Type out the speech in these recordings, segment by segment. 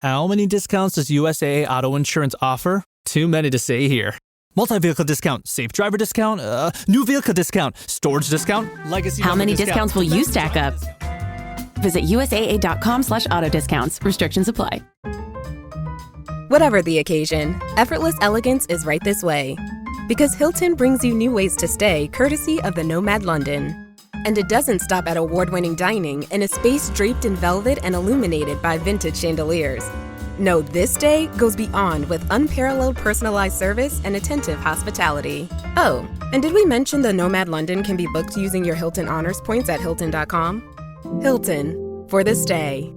How many discounts does USAA Auto Insurance offer? Too many to say here. Multi-vehicle discount, safe driver discount, new vehicle discount, storage discount, legacy. How many discounts will you stack up? Visit USAA.com/auto discounts. Restrictions apply. Whatever the occasion, effortless elegance is right this way. Because Hilton brings you new ways to stay courtesy of the Nomad London. And it doesn't stop at award-winning dining in a space draped in velvet and illuminated by vintage chandeliers. No, this day goes beyond with unparalleled personalized service and attentive hospitality. Oh, and did we mention the Nomad London can be booked using your Hilton Honors points at Hilton.com? Hilton, for the stay.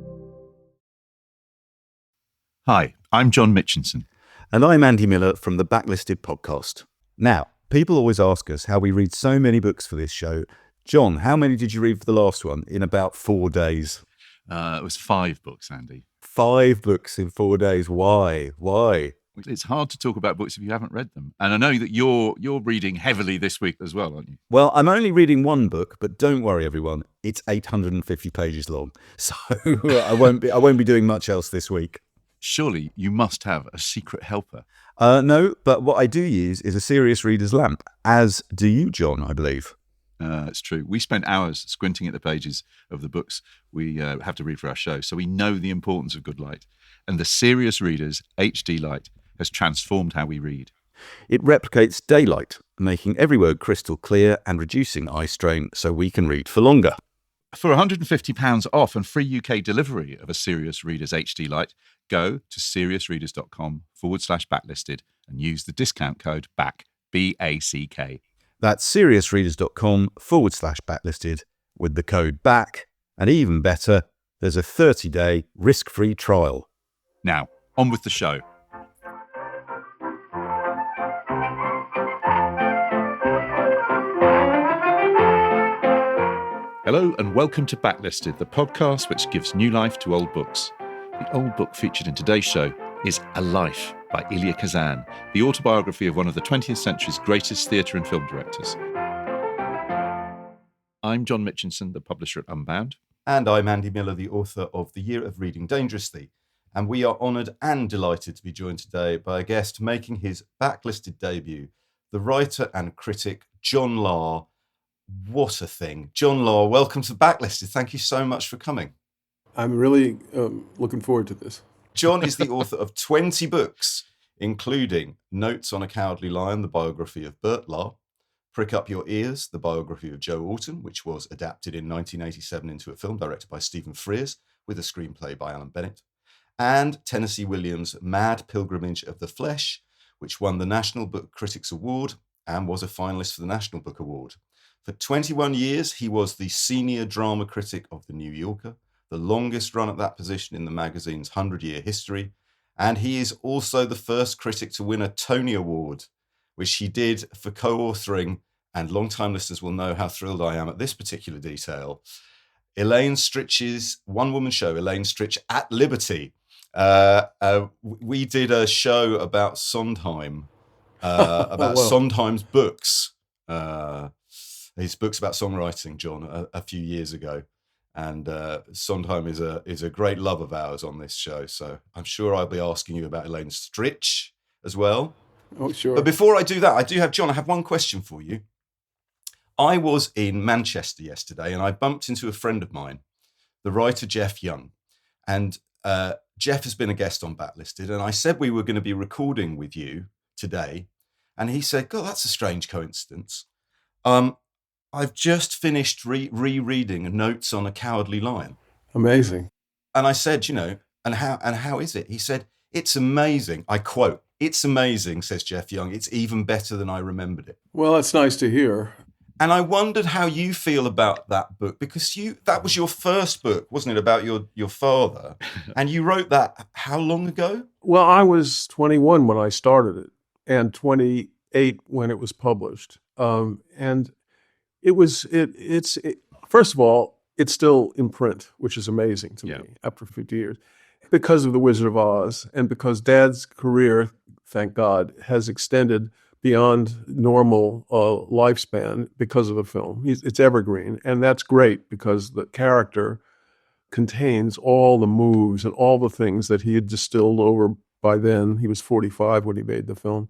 Hi, I'm John Mitchinson. And I'm Andy Miller from the Backlisted podcast. Now, people always ask us how we read so many books for this show. John, how many did you read for the last one in about 4 days? It was 5 books, Andy. 5 books in 4 days. Why? It's hard to talk about books if you haven't read them. And I know that you're reading heavily this week as well, aren't you? Well, I'm only reading one book, but don't worry, everyone. It's 850 pages long. So I won't be doing much else this week. Surely you must have a secret helper. No, but what I do use is a serious reader's lamp, as do you, John, I believe. It's true. We spent hours squinting at the pages of the books we have to read for our show, so we know the importance of good light. And the Serious Reader's HD light has transformed how we read. It replicates daylight, making every word crystal clear and reducing eye strain so we can read for longer. For £150 off and free UK delivery of a Serious Reader's HD light, go to seriousreaders.com/backlisted and use the discount code BACK, BACK. That's seriousreaders.com/backlisted with the code BACK. And even better, there's a 30-day risk-free trial. Now, on with the show. Hello and welcome to Backlisted, the podcast which gives new life to old books. The old book featured in today's show is A Life by Elia Kazan, the autobiography of one of the 20th century's greatest theatre and film directors. I'm John Mitchinson, the publisher at Unbound. And I'm Andy Miller, the author of The Year of Reading Dangerously. And we are honoured and delighted to be joined today by a guest making his Backlisted debut, the writer and critic John Lahr. What a thing. John Lahr, welcome to Backlisted. Thank you so much for coming. I'm really looking forward to this. John is the author of 20 books, including Notes on a Cowardly Lion, the biography of Bert Lahr, Prick Up Your Ears, the biography of Joe Orton, which was adapted in 1987 into a film directed by Stephen Frears with a screenplay by Alan Bennett, and Tennessee Williams' Mad Pilgrimage of the Flesh, which won the National Book Critics Award and was a finalist for the National Book Award. For 21 years, he was the senior drama critic of The New Yorker, the longest run at that position in the magazine's 100-year history, and he is also the first critic to win a Tony Award, which he did for co-authoring, and long-time listeners will know how thrilled I am at this particular detail, Elaine Stritch's one-woman show, Elaine Stritch at Liberty. We did a show about Sondheim, about Sondheim's books, his books about songwriting, John, a few years ago. And Sondheim is a great love of ours on this show. So I'm sure I'll be asking you about Elaine Stritch as well. Oh, sure. But before I do that, I have one question for you. I was in Manchester yesterday and I bumped into a friend of mine, the writer Jeff Young. And Jeff has been a guest on Backlisted. And I said we were going to be recording with you today. And he said, God, that's a strange coincidence. I've just finished rereading Notes on a Cowardly Lion. Amazing. And I said, and how is it? He said, it's amazing. I quote, "It's amazing," says Jeff Young. "It's even better than I remembered it." Well, it's nice to hear. And I wondered how you feel about that book, because that was your first book, wasn't it, about your father? And you wrote that how long ago? Well, I was 21 when I started it and 28 when it was published. And it's first of all, it's still in print, which is amazing to me after 50 years, because of The Wizard of Oz and because Dad's career, thank God, has extended beyond normal lifespan because of the film. It's evergreen, and that's great because the character contains all the moves and all the things that he had distilled over by then. He was 45 when he made the film,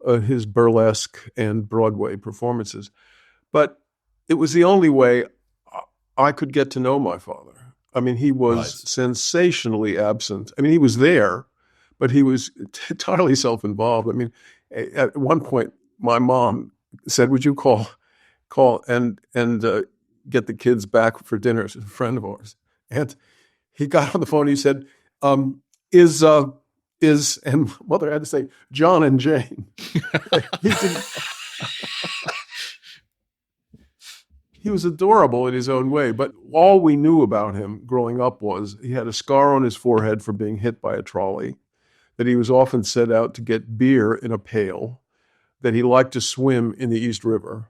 his burlesque and Broadway performances. But it was the only way I could get to know my father. I mean, he was sensationally absent. I mean, he was there, but he was entirely self-involved. I mean, at one point, my mom said, "Would you call and get the kids back for dinner?" She's a friend of ours. And he got on the phone. He said, "Is," and mother had to say, "John and Jane." He was adorable in his own way, but all we knew about him growing up was he had a scar on his forehead for being hit by a trolley, that he was often set out to get beer in a pail, that he liked to swim in the East River.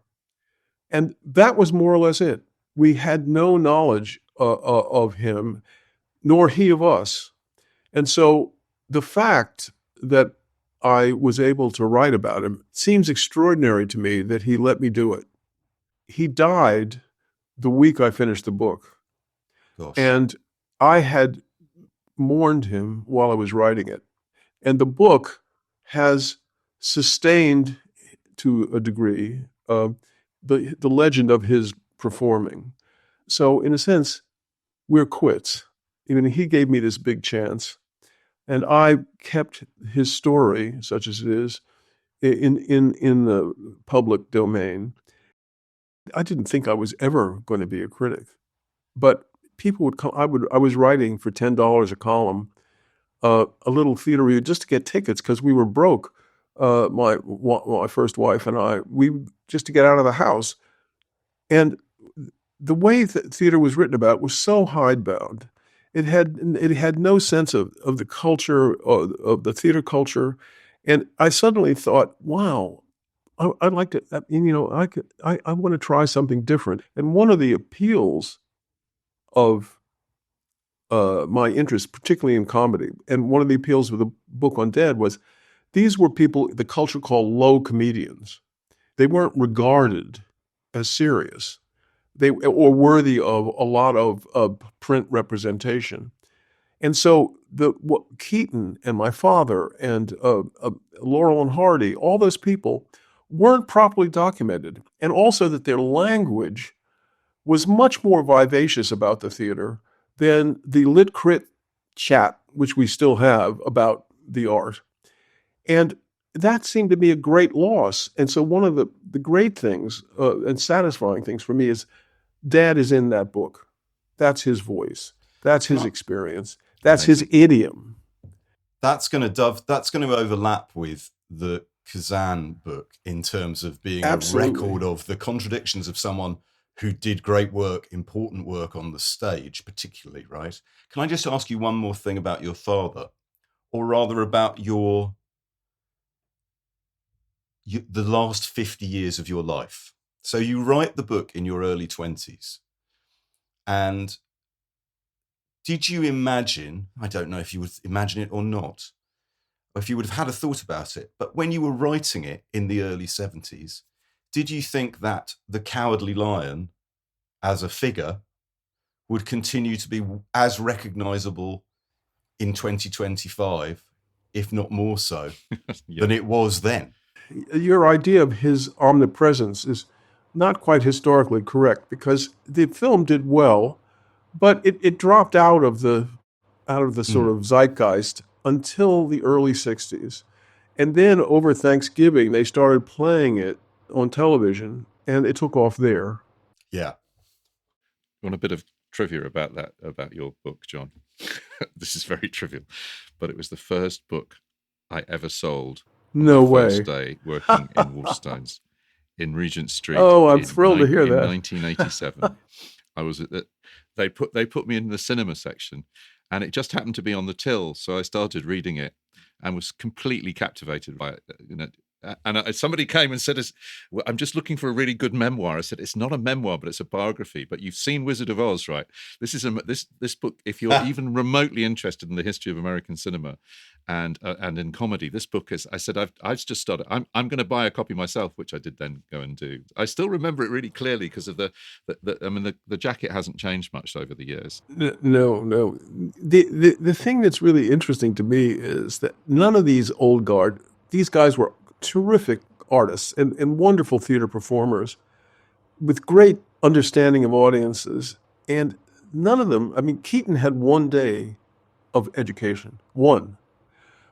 And that was more or less it. We had no knowledge of him, nor he of us. And so the fact that I was able to write about him seems extraordinary to me that he let me do it. He died the week I finished the book. Gosh. And I had mourned him while I was writing it. And the book has sustained, to a degree, the legend of his performing. So in a sense, we're quits. Even he gave me this big chance. And I kept his story, such as it is, in the public domain. I didn't think I was ever going to be a critic, but people would come. I was writing for $10 a column, a little theater review just to get tickets because we were broke. My first wife and I, just to get out of the house. And the way that theater was written about was so hidebound. It had no sense of the culture, of the theater culture. And I suddenly thought, wow, I'd like to, I want to try something different. And one of the appeals of my interest, particularly in comedy, and one of the appeals of the book on Dead was these were people the culture called low comedians. They weren't regarded as serious. They or worthy of a lot of print representation. And so Keaton and my father and Laurel and Hardy, all those people weren't properly documented. And also that their language was much more vivacious about the theater than the lit crit chat, which we still have about the art. And that seemed to be a great loss. And so one of the great things and satisfying things for me is Dad is in that book. That's his voice. That's his experience. That's his idiom. That's going to overlap with the Kazan book in terms of being Absolutely. a record of the contradictions of someone who did great work, important work on the stage, particularly, right? Can I just ask you one more thing about your father, or rather about the last 50 years of your life? So you write the book in your early 20s, and did you imagine, I don't know if you would imagine it or not, or if you would have had a thought about it, but when you were writing it in the early 70s, did you think that the Cowardly Lion as a figure would continue to be as recognizable in 2025, if not more so, than it was then? Your idea of his omnipresence is not quite historically correct because the film did well, but it dropped out of the sort of zeitgeist until the early 60s. And then over Thanksgiving, they started playing it on television, and it took off there. Yeah. You want a bit of trivia about that, about your book, John? This is very trivial, but it was the first book I ever sold on No my way. first day working in Waterstones in Regent Street. Oh, I'm thrilled to hear in that. 1987. I was at they put me in the cinema section, and it just happened to be on the till, so I started reading it and was completely captivated by it. And somebody came and said, well, I'm just looking for a really good memoir. I said, it's not a memoir, but it's a biography. But you've seen Wizard of Oz, right? This is this book, if you're even remotely interested in the history of American cinema and in comedy, this book is, I said, I've just started. I'm going to buy a copy myself, which I did then go and do. I still remember it really clearly because of the jacket hasn't changed much over the years. No. The thing that's really interesting to me is that none of these old guard, these guys were terrific artists and wonderful theater performers with great understanding of audiences. And none of them, I mean, Keaton had one day of education. One.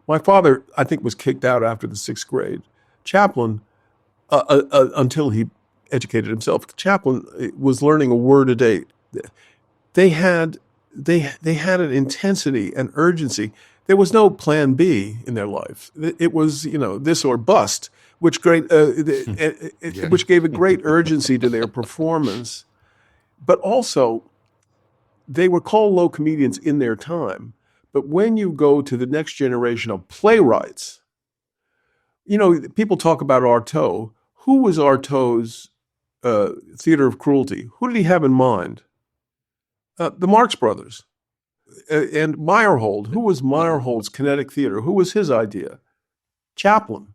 My father, I think, was kicked out after the 6th grade. Chaplin, until he educated himself, Chaplin was learning a word a day. They had an intensity and urgency. There was no plan B in their life. It was, this or bust, which gave a great urgency to their performance. But also, they were called low comedians in their time. But when you go to the next generation of playwrights, people talk about Artaud. Who was Artaud's theater of cruelty? Who did he have in mind? The Marx Brothers. And Meyerhold. Who was Meyerhold's kinetic theater? Who was his idea? Chaplin.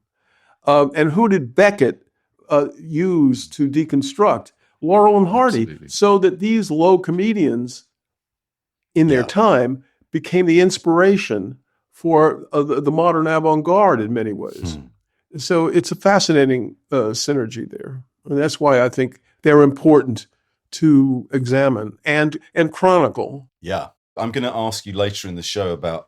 And who did Beckett use to deconstruct? Laurel and Hardy. Absolutely. So that these low comedians in their time became the inspiration for the modern avant-garde in many ways. So it's a fascinating synergy there. And that's why I think they're important to examine and chronicle. Yeah. I'm going to ask you later in the show about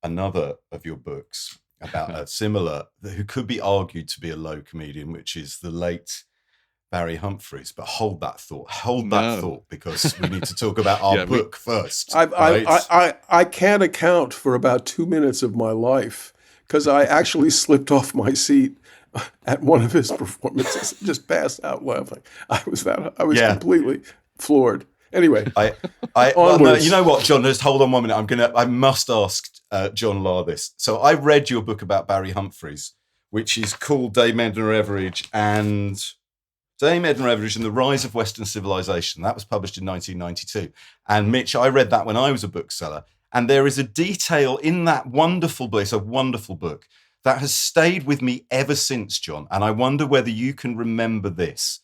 another of your books, about a similar, who could be argued to be a low comedian, which is the late Barry Humphries. But hold that thought, because we need to talk about our book first. I can't account for about 2 minutes of my life because I actually slipped off my seat at one of his performances, just passed out laughing. I was completely floored. Anyway, you know what, John? Just hold on 1 minute. I must ask John Lahr this. So I read your book about Barry Humphries, which is called Dame Edna Everage and the Rise of Western Civilization. That was published in 1992. And Mitch, I read that when I was a bookseller. And there is a detail in that wonderful book. It's a wonderful book that has stayed with me ever since, John. And I wonder whether you can remember this.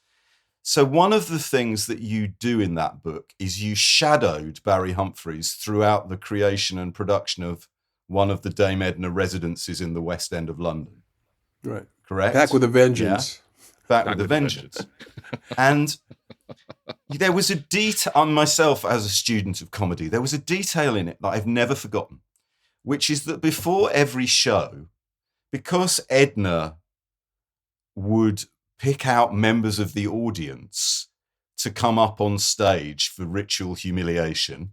So one of the things that you do in that book is you shadowed Barry Humphries throughout the creation and production of one of the Dame Edna residences in the West End of London. Right. Correct? Back with a vengeance. Yeah. Back with a vengeance. And there was a detail, on myself as a student of comedy, there was a detail in it that I've never forgotten, which is that before every show, because Edna would pick out members of the audience to come up on stage for ritual humiliation,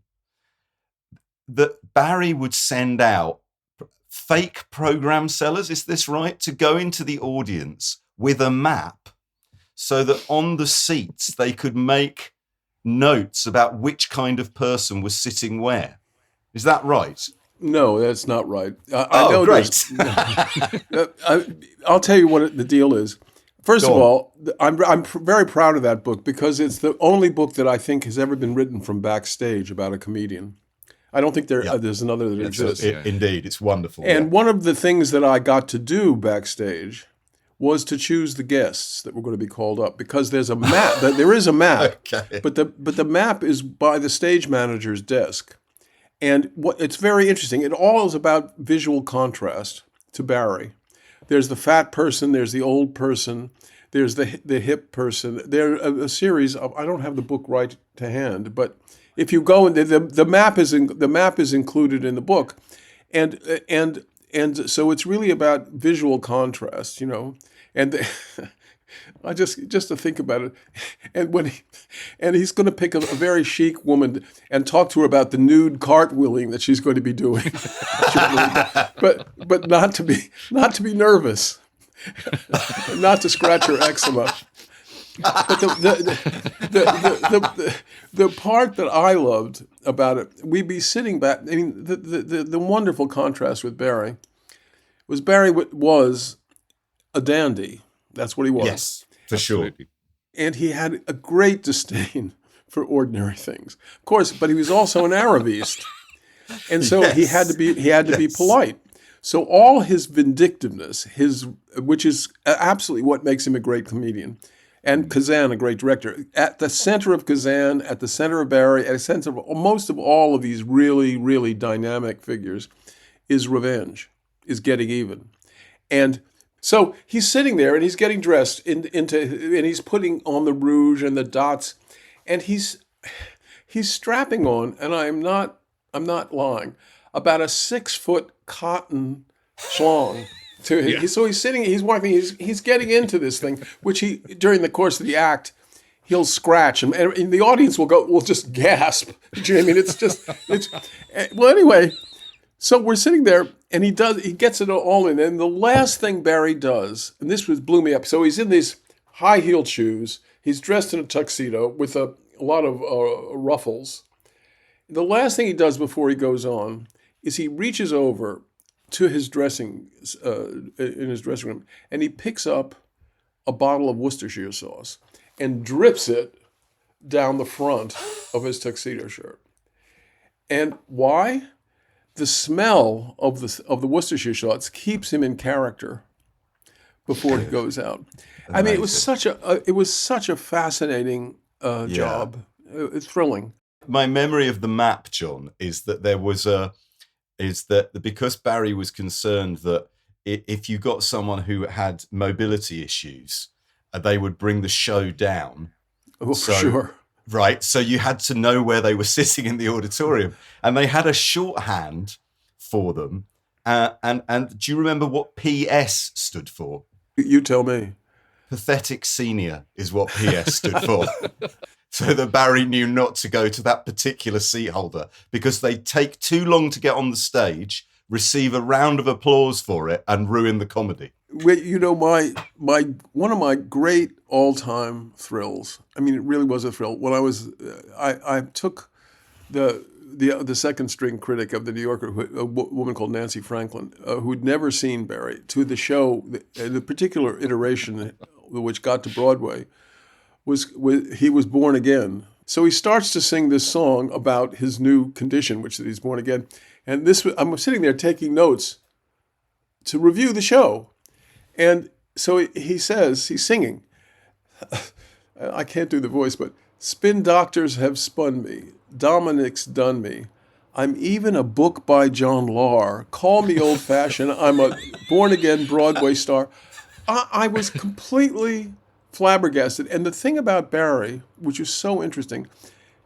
that Barry would send out fake program sellers, is this right, to go into the audience with a map so that on the seats they could make notes about which kind of person was sitting where. Is that right? No, that's not right. I know great. I'll tell you what the deal is. First of all, I'm very proud of that book because it's the only book that I think has ever been written from backstage about a comedian. I don't think there's another that exists. Indeed, it's wonderful. And one of the things that I got to do backstage was to choose the guests that were going to be called up because there's a map. There is a map, okay. but the map is by the stage manager's desk. And it's very interesting. It all is about visual contrast to Barry. There's the fat person, there's the old person, there's the hip person. There are a series of, I don't have the book right to hand, but if you go, the map is included in the book, and so it's really about visual contrast, and I just to think about it, and he's going to pick a very chic woman and talk to her about the nude cartwheeling that she's going to be doing, but not to be nervous, not to scratch her eczema. But the part that I loved about it, we'd be sitting back. I mean, the wonderful contrast with Barry was a dandy. That's what he was. Yes, for sure. And he had a great disdain for ordinary things, of course. But he was also an Arabist, and so he had to be polite. So all his vindictiveness, which is absolutely what makes him a great comedian, and Kazan a great director. At the center of Kazan, at the center of Barry, at the center of most of all of these really, really dynamic figures, is revenge, is getting even, and. So he's sitting there and he's getting dressed and he's putting on the rouge and the dots, and he's strapping on, and I'm not lying, about a 6-foot cotton schlong to him. So he's sitting, he's walking, he's getting into this thing, which he, during the course of the act, he'll scratch and the audience will just gasp. Do you know what I mean? Well, anyway. So we're sitting there, and he gets it all in. And the last thing Barry does, and this blew me up. So he's in these high-heeled shoes. He's dressed in a tuxedo with a lot of ruffles. The last thing he does before he goes on is he reaches over to his dressing room, and he picks up a bottle of Worcestershire sauce and drips it down the front of his tuxedo shirt. And why? The smell of the Worcestershire sauce keeps him in character before he goes out. I mean, it was such a fascinating job. It's thrilling. My memory of the map, John, is that because Barry was concerned that if you got someone who had mobility issues, they would bring the show down. Oh, for sure. Right, so you had to know where they were sitting in the auditorium, and they had a shorthand for them. And do you remember what PS stood for? You tell me. Pathetic Senior is what PS stood for. So that Barry knew not to go to that particular seat holder because they take too long to get on the stage, receive a round of applause for it, and ruin the comedy. You know, one of my great all-time thrills. I mean, it really was a thrill. When I took the second string critic of the New Yorker, a woman called Nancy Franklin, who'd never seen Barry, to the show. The particular iteration which got to Broadway he was born again. So he starts to sing this song about his new condition, which is he's born again. And I'm sitting there taking notes to review the show. And so he says, he's singing, I can't do the voice, but spin doctors have spun me. Dominic's done me. I'm even a book by John Lahr. Call me old-fashioned. I'm a born-again Broadway star. I was completely flabbergasted. And the thing about Barry, which is so interesting,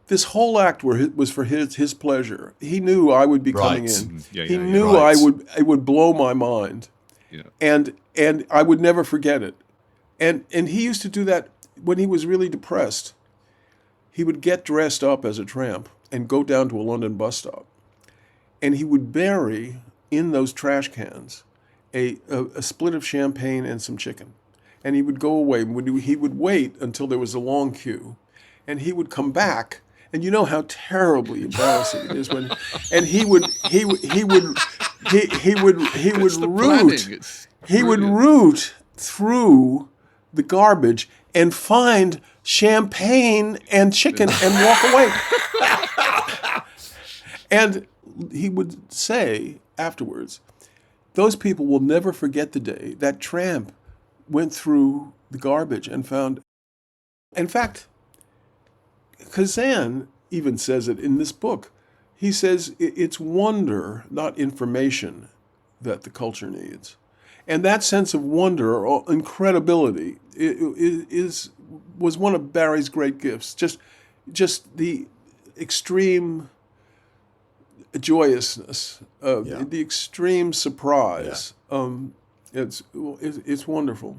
this whole act was for his pleasure. He knew I would be coming in. He knew it would blow my mind. Yeah. And I would never forget it. And he used to do that when he was really depressed. He would get dressed up as a tramp and go down to a London bus stop. And he would bury in those trash cans a split of champagne and some chicken. And he would go away. He would wait until there was a long queue. And he would come back. And you know how terribly embarrassing it is when, and he would root through the garbage and find champagne and chicken and walk away. And he would say afterwards, those people will never forget the day that tramp went through the garbage and found. In fact, Kazan even says it in this book. He says it's wonder, not information, that the culture needs. And that sense of wonder or incredibility was one of Barry's great gifts. Just the extreme joyousness, the extreme surprise. It's wonderful.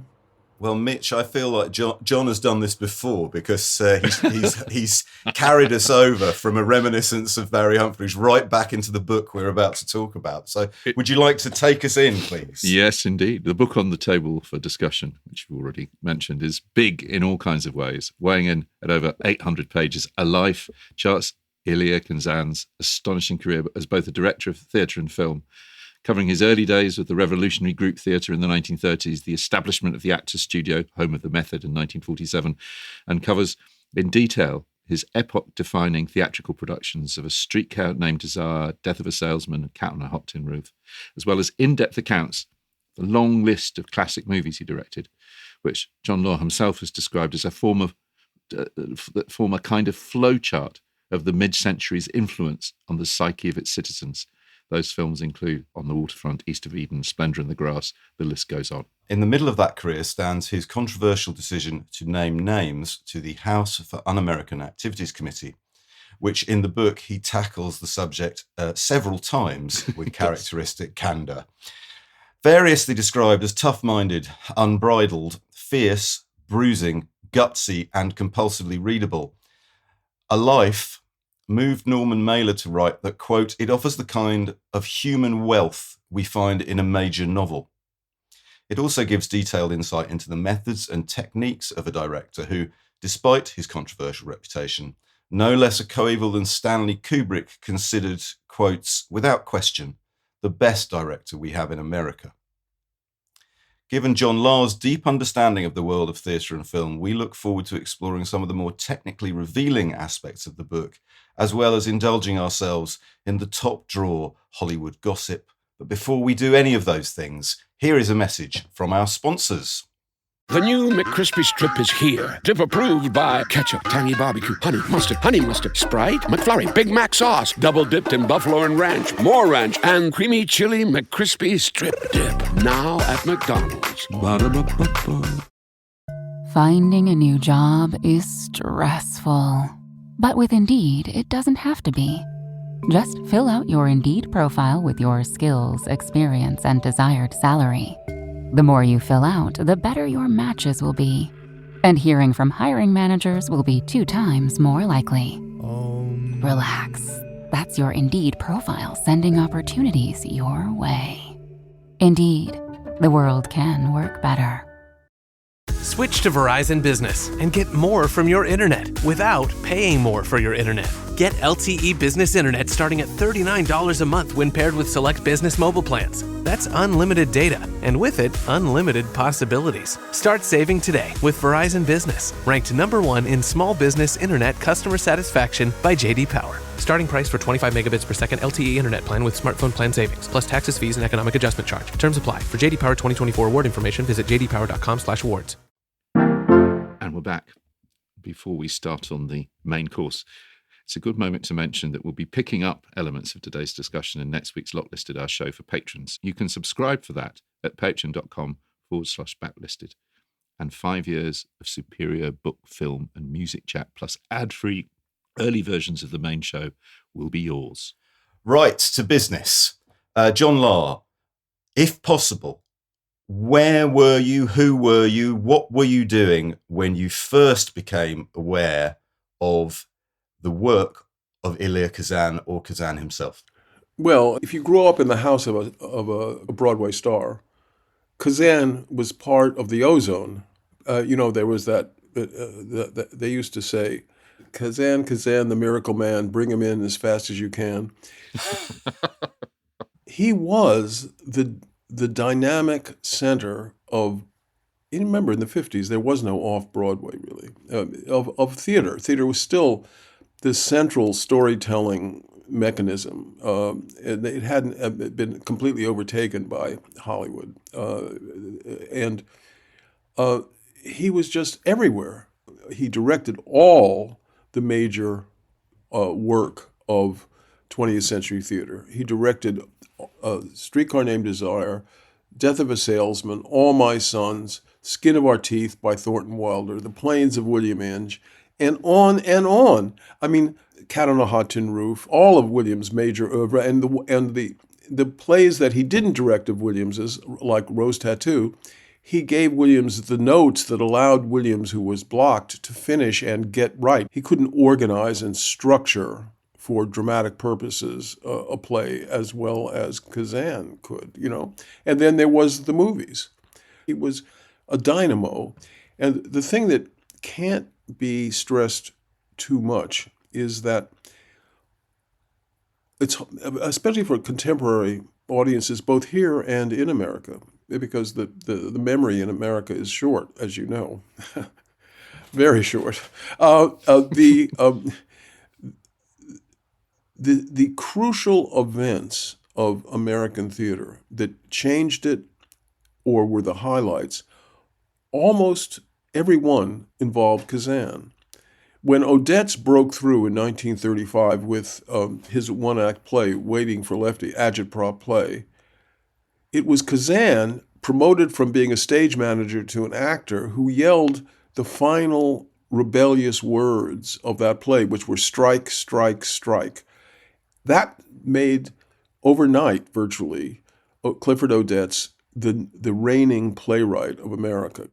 Well, Mitch, I feel like John has done this before because he's carried us over from a reminiscence of Barry Humphries right back into the book we're about to talk about. So would you like to take us in, please? Yes, indeed. The book on the table for discussion, which you've already mentioned, is big in all kinds of ways, weighing in at over 800 pages. A life charts Elia Kazan's astonishing career as both a director of theatre and film, covering his early days with the revolutionary group theatre in the 1930s, the establishment of the Actors Studio, home of the Method in 1947, and covers in detail his epoch-defining theatrical productions of A Streetcar Named Desire, Death of a Salesman, Cat on a Hot Tin Roof, as well as in-depth accounts, the long list of classic movies he directed, which John Lahr himself has described as a form of that form a kind of flowchart of the mid-century's influence on the psyche of its citizens. Those films include On the Waterfront, East of Eden, Splendour in the Grass, the list goes on. In the middle of that career stands his controversial decision to name names to the House Un-American Activities Committee, which in the book he tackles the subject several times with characteristic candour. Variously described as tough-minded, unbridled, fierce, bruising, gutsy, and compulsively readable. A Life moved Norman Mailer to write that, quote, it offers the kind of human wealth we find in a major novel. It also gives detailed insight into the methods and techniques of a director who, despite his controversial reputation, no less a coeval than Stanley Kubrick considered, quotes, without question, the best director we have in America. Given John Lahr's deep understanding of the world of theatre and film, we look forward to exploring some of the more technically revealing aspects of the book, as well as indulging ourselves in the top-drawer Hollywood gossip. But before we do any of those things, here is a message from our sponsors. The new McCrispy Strip is here. Dip approved by ketchup, tangy barbecue, honey mustard, Sprite, McFlurry, Big Mac sauce, double dipped in buffalo and ranch, more ranch, and creamy chili McCrispy Strip Dip. Now at McDonald's. Ba-da-ba-ba-ba. Finding a new job is stressful. But with Indeed, it doesn't have to be. Just fill out your Indeed profile with your skills, experience, and desired salary. The more you fill out, the better your matches will be. And hearing from hiring managers will be 2 times more likely. Relax. That's your Indeed profile sending opportunities your way. Indeed, the world can work better. Switch to Verizon Business and get more from your internet without paying more for your internet. Get LTE Business Internet starting at $39 a month when paired with select business mobile plans. That's unlimited data, and with it, unlimited possibilities. Start saving today with Verizon Business, ranked #1 in small business internet customer satisfaction by J.D. Power. Starting price for 25 megabits per second LTE internet plan with smartphone plan savings, plus taxes, fees, and economic adjustment charge. Terms apply. For J.D. Power 2024 award information, visit jdpower.com/awards. And we're back. Before we start on the main course, it's a good moment to mention that we'll be picking up elements of today's discussion in next week's Lot Listed, our show for patrons. You can subscribe for that at patreon.com/backlisted. And 5 years of superior book, film, and music chat, plus ad-free early versions of the main show will be yours. Right, to business. John Lahr, if possible, where were you, who were you, what were you doing when you first became aware of the work of Elia Kazan or Kazan himself? Well, if you grow up in the house of a Broadway star, Kazan was part of the ozone. There was that they used to say, Kazan, the miracle man, bring him in as fast as you can. He was the dynamic center of, you remember in the 50s, there was no off-Broadway really, of theater. Theater was still the central storytelling mechanism. And it hadn't been completely overtaken by Hollywood. And he was just everywhere. He directed all the major work of 20th century theater. He directed Streetcar Named Desire, Death of a Salesman, All My Sons, Skin of Our Teeth by Thornton Wilder, The Plains of William Inge, and on and on. I mean, Cat on a Hot Tin Roof, all of Williams' major oeuvre, and the plays that he didn't direct of Williams's, like Rose Tattoo, he gave Williams the notes that allowed Williams, who was blocked, to finish and get right. He couldn't organize and structure for dramatic purposes a play as well as Kazan could, And then there was the movies. He was a dynamo. And the thing that can't be stressed too much is that it's, especially for contemporary audiences both here and in America, because the memory in America is short, as you know, very short. The crucial events of American theater that changed it or were the highlights, almost every one involved Kazan. When Odets broke through in 1935 with his one-act play, Waiting for Lefty, agitprop play, it was Kazan, promoted from being a stage manager to an actor, who yelled the final rebellious words of that play, which were strike, strike, strike. That made, overnight virtually, Clifford Odets the reigning playwright of America.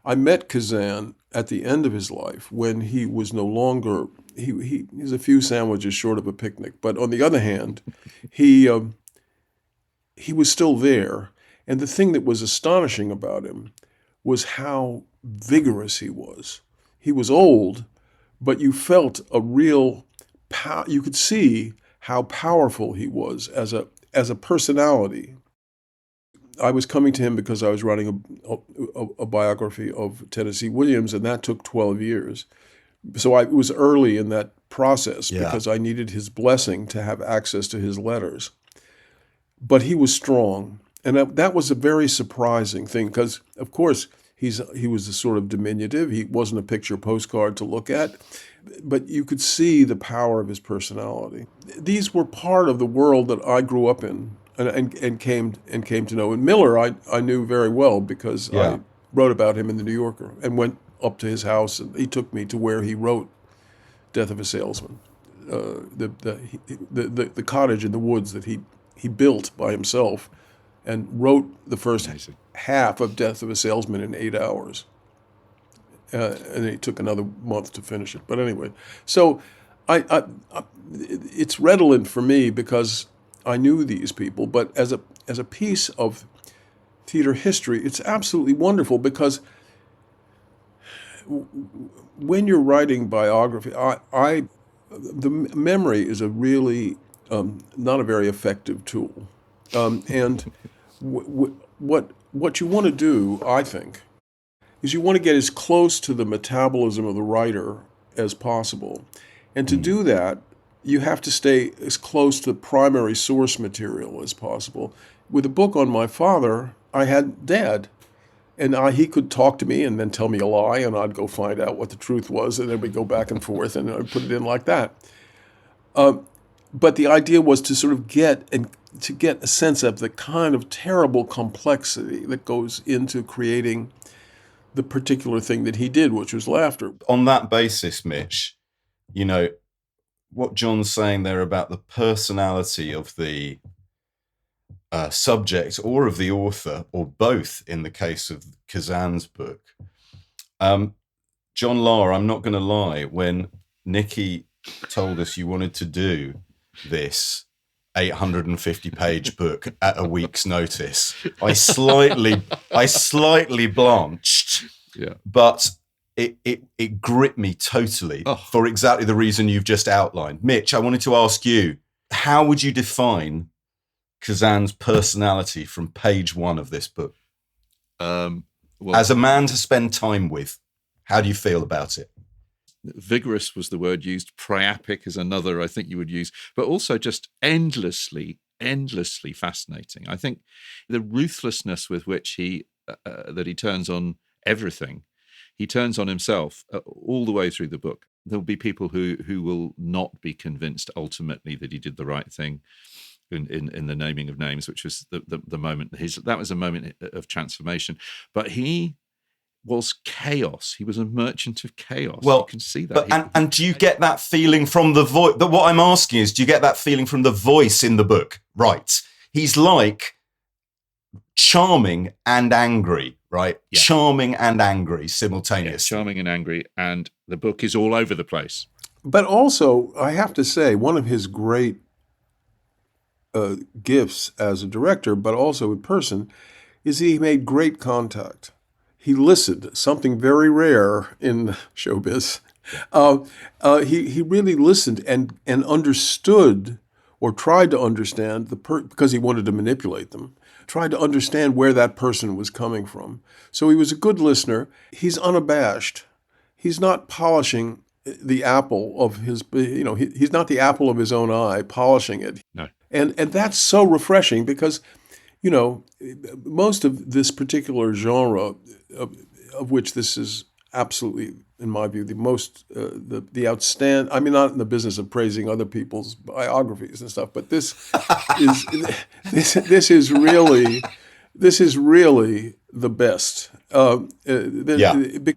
I met Kazan at the end of his life when he was no longer, he's a few sandwiches short of a picnic. But on the other hand, he was still there. And the thing that was astonishing about him was how vigorous he was. He was old, but you felt a real you could see how powerful he was as a personality. I was coming to him because I was writing a biography of Tennessee Williams, and that took 12 years. So I was early in that process because I needed his blessing to have access to his letters. But he was strong, and that was a very surprising thing because, of course, he was a sort of diminutive. He wasn't a picture postcard to look at, but you could see the power of his personality. These were part of the world that I grew up in. And came to know. And Miller, I knew very well because I wrote about him in the New Yorker and went up to his house, and he took me to where he wrote Death of a Salesman, the cottage in the woods that he built by himself, and wrote the first half of Death of a Salesman in 8 hours, and it took another month to finish it. But anyway, so it's redolent for me because I knew these people, but as a piece of theater history, it's absolutely wonderful because when you're writing biography, the memory is a really not a very effective tool, and what you want to do, I think, is you want to get as close to the metabolism of the writer as possible, and to do that, you have to stay as close to the primary source material as possible. With a book on my father, I had Dad, and he could talk to me and then tell me a lie, and I'd go find out what the truth was, and then we'd go back and forth, and I'd put it in like that. But the idea was to sort of get a sense of the kind of terrible complexity that goes into creating the particular thing that he did, which was laughter. On that basis, Mitch, what John's saying there about the personality of the subject or of the author, or both in the case of Kazan's book. John Lahr, I'm not going to lie, when Nikki told us you wanted to do this 850-page book at a week's notice, I slightly blanched, but it gripped me totally for exactly the reason you've just outlined. Mitch, I wanted to ask you, how would you define Kazan's personality from page one of this book? As a man to spend time with, how do you feel about it? Vigorous was the word used. Priapic is another I think you would use, but also just endlessly fascinating. I think the ruthlessness with which he turns on everything. He turns on himself all the way through the book. There'll be people who will not be convinced ultimately that he did the right thing in the naming of names, which was the moment. That was a moment of transformation. But he was chaos. He was a merchant of chaos. Well, you can see that. But, and do you get that feeling from the voice? What I'm asking is, do you get that feeling from the voice in the book? Right. He's like charming and angry, right? Yeah. Charming and angry simultaneously. Yeah, charming and angry, and the book is all over the place. But also, I have to say, one of his great gifts as a director, but also in person, is he made great contact. He listened, something very rare in showbiz. He really listened and understood or tried to understand because he wanted to manipulate them, tried to understand where that person was coming from. So he was a good listener. He's unabashed. He's not polishing the apple of his, he's not the apple of his own eye, polishing it. No. And that's so refreshing because, most of this particular genre, of which this is absolutely, in my view, the most, the outstanding, I mean, not in the business of praising other people's biographies and stuff, but this is really the best.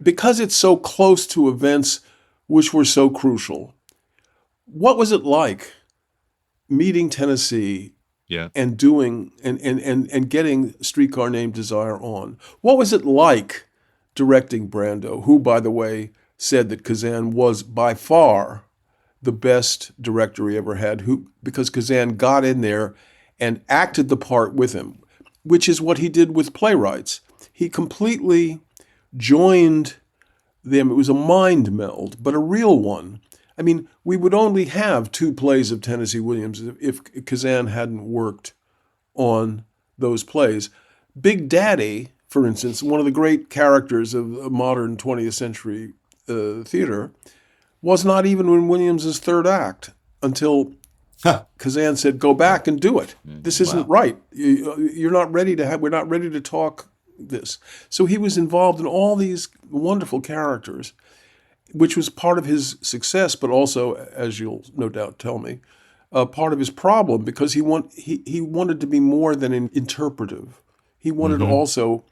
Because it's so close to events which were so crucial. What was it like meeting Tennessee and doing and getting Streetcar Named Desire on? What was it like directing Brando, who, by the way, said that Kazan was by far the best director he ever had, because Kazan got in there and acted the part with him, which is what he did with playwrights. He completely joined them. It was a mind meld, but a real one. I mean, we would only have 2 plays of Tennessee Williams if Kazan hadn't worked on those plays. Big Daddy, for instance, one of the great characters of modern 20th century theater, was not even in Williams's third act until Kazan said, "Go back and do it. This isn't right. You're not ready to we're not ready to talk this." So he was involved in all these wonderful characters, which was part of his success, but also, as you'll no doubt tell me, part of his problem, because he wanted to be more than an interpretive. He wanted to also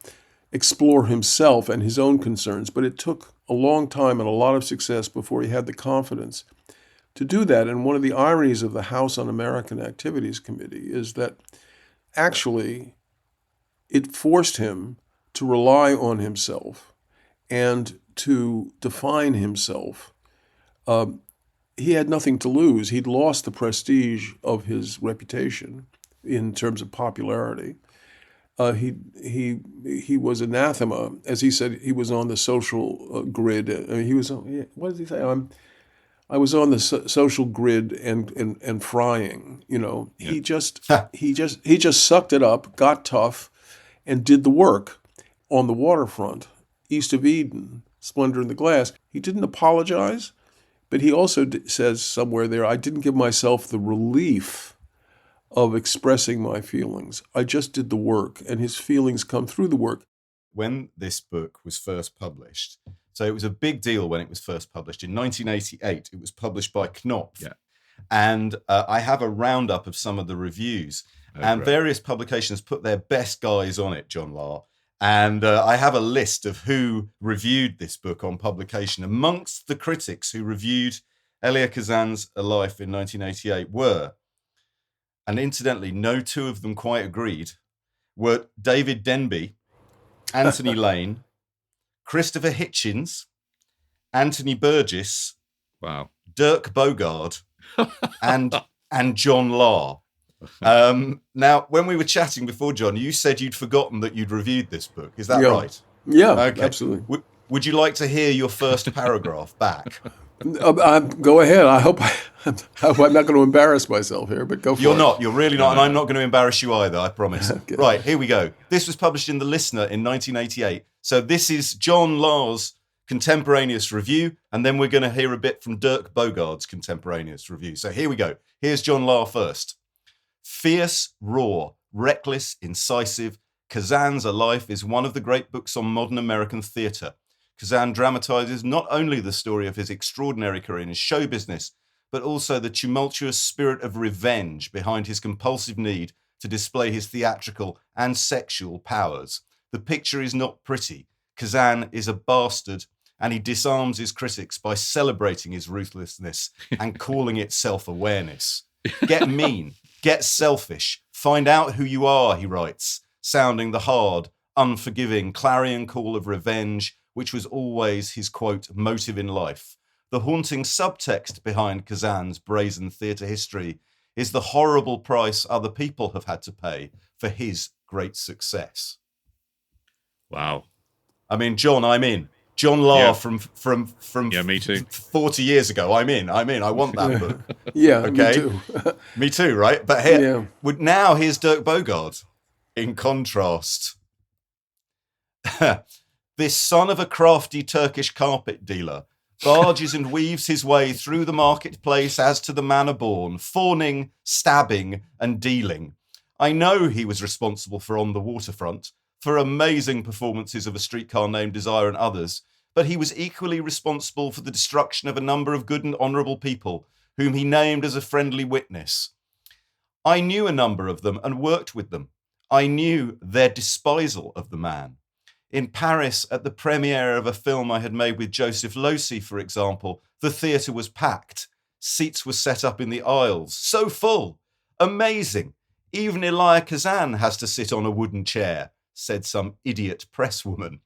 explore himself and his own concerns, but it took a long time and a lot of success before he had the confidence to do that. And one of the ironies of the House Un-American Activities Committee is that actually it forced him to rely on himself and to define himself. He had nothing to lose. He'd lost the prestige of his reputation in terms of popularity. He was anathema, as he said. He was on the social grid. He was. What did he say? I was on the social grid and frying. He just sucked it up, got tough, and did the work on the waterfront, east of Eden, Splendor in the Glass. He didn't apologize, but he also says somewhere there, "I didn't give myself the relief of expressing my feelings. I just did the work, and his feelings come through the work." When this book was first published, so it was a big deal when it was first published. In 1988, it was published by Knopf. Yeah. And I have a roundup of some of the reviews. And various publications put their best guys on it, John Lahr. And I have a list of who reviewed this book on publication. Amongst the critics who reviewed Elia Kazan's A Life in 1988 were, and incidentally, no 2 of them quite agreed, were David Denby, Anthony Lane, Christopher Hitchens, Anthony Burgess, Dirk Bogarde, and John Lahr. Now, when we were chatting before, John, you said you'd forgotten that you'd reviewed this book. Is that right? Yeah, okay. Absolutely. Would you like to hear your first paragraph back? Go ahead. I hope I'm not going to embarrass myself here, but go for it. You're not. You're really not. And I'm not going to embarrass you either, I promise. Okay. Right, here we go. This was published in The Listener in 1988. So this is John Lahr's contemporaneous review, and then we're going to hear a bit from Dirk Bogarde's contemporaneous review. So here we go. Here's John Lahr first. Fierce, raw, reckless, incisive, Kazan's A Life is one of the great books on modern American theatre. Kazan dramatizes not only the story of his extraordinary career in show business, but also the tumultuous spirit of revenge behind his compulsive need to display his theatrical and sexual powers. The picture is not pretty. Kazan is a bastard, and he disarms his critics by celebrating his ruthlessness and calling it self-awareness. Get mean, get selfish, find out who you are, he writes, sounding the hard, unforgiving clarion call of revenge, which was always his, quote, motive in life. The haunting subtext behind Kazan's brazen theatre history is the horrible price other people have had to pay for his great success. Wow. I mean, John, I'm in. John Lahr Yeah. from Yeah, me too. 40 years ago. I'm in. I want that book. Yeah, Okay. me too. Me too, right? But now here's Dirk Bogarde. In contrast, this son of a crafty Turkish carpet dealer barges and weaves his way through the marketplace as to the manor born, fawning, stabbing, and dealing. I know he was responsible for On the Waterfront, for amazing performances of A Streetcar Named Desire and others, but he was equally responsible for the destruction of a number of good and honourable people, whom he named as a friendly witness. I knew a number of them and worked with them. I knew their despisal of the man. In Paris, at the premiere of a film I had made with Joseph Losey, for example, the theatre was packed. Seats were set up in the aisles. So full. Amazing. Even Elia Kazan has to sit on a wooden chair, said some idiot presswoman.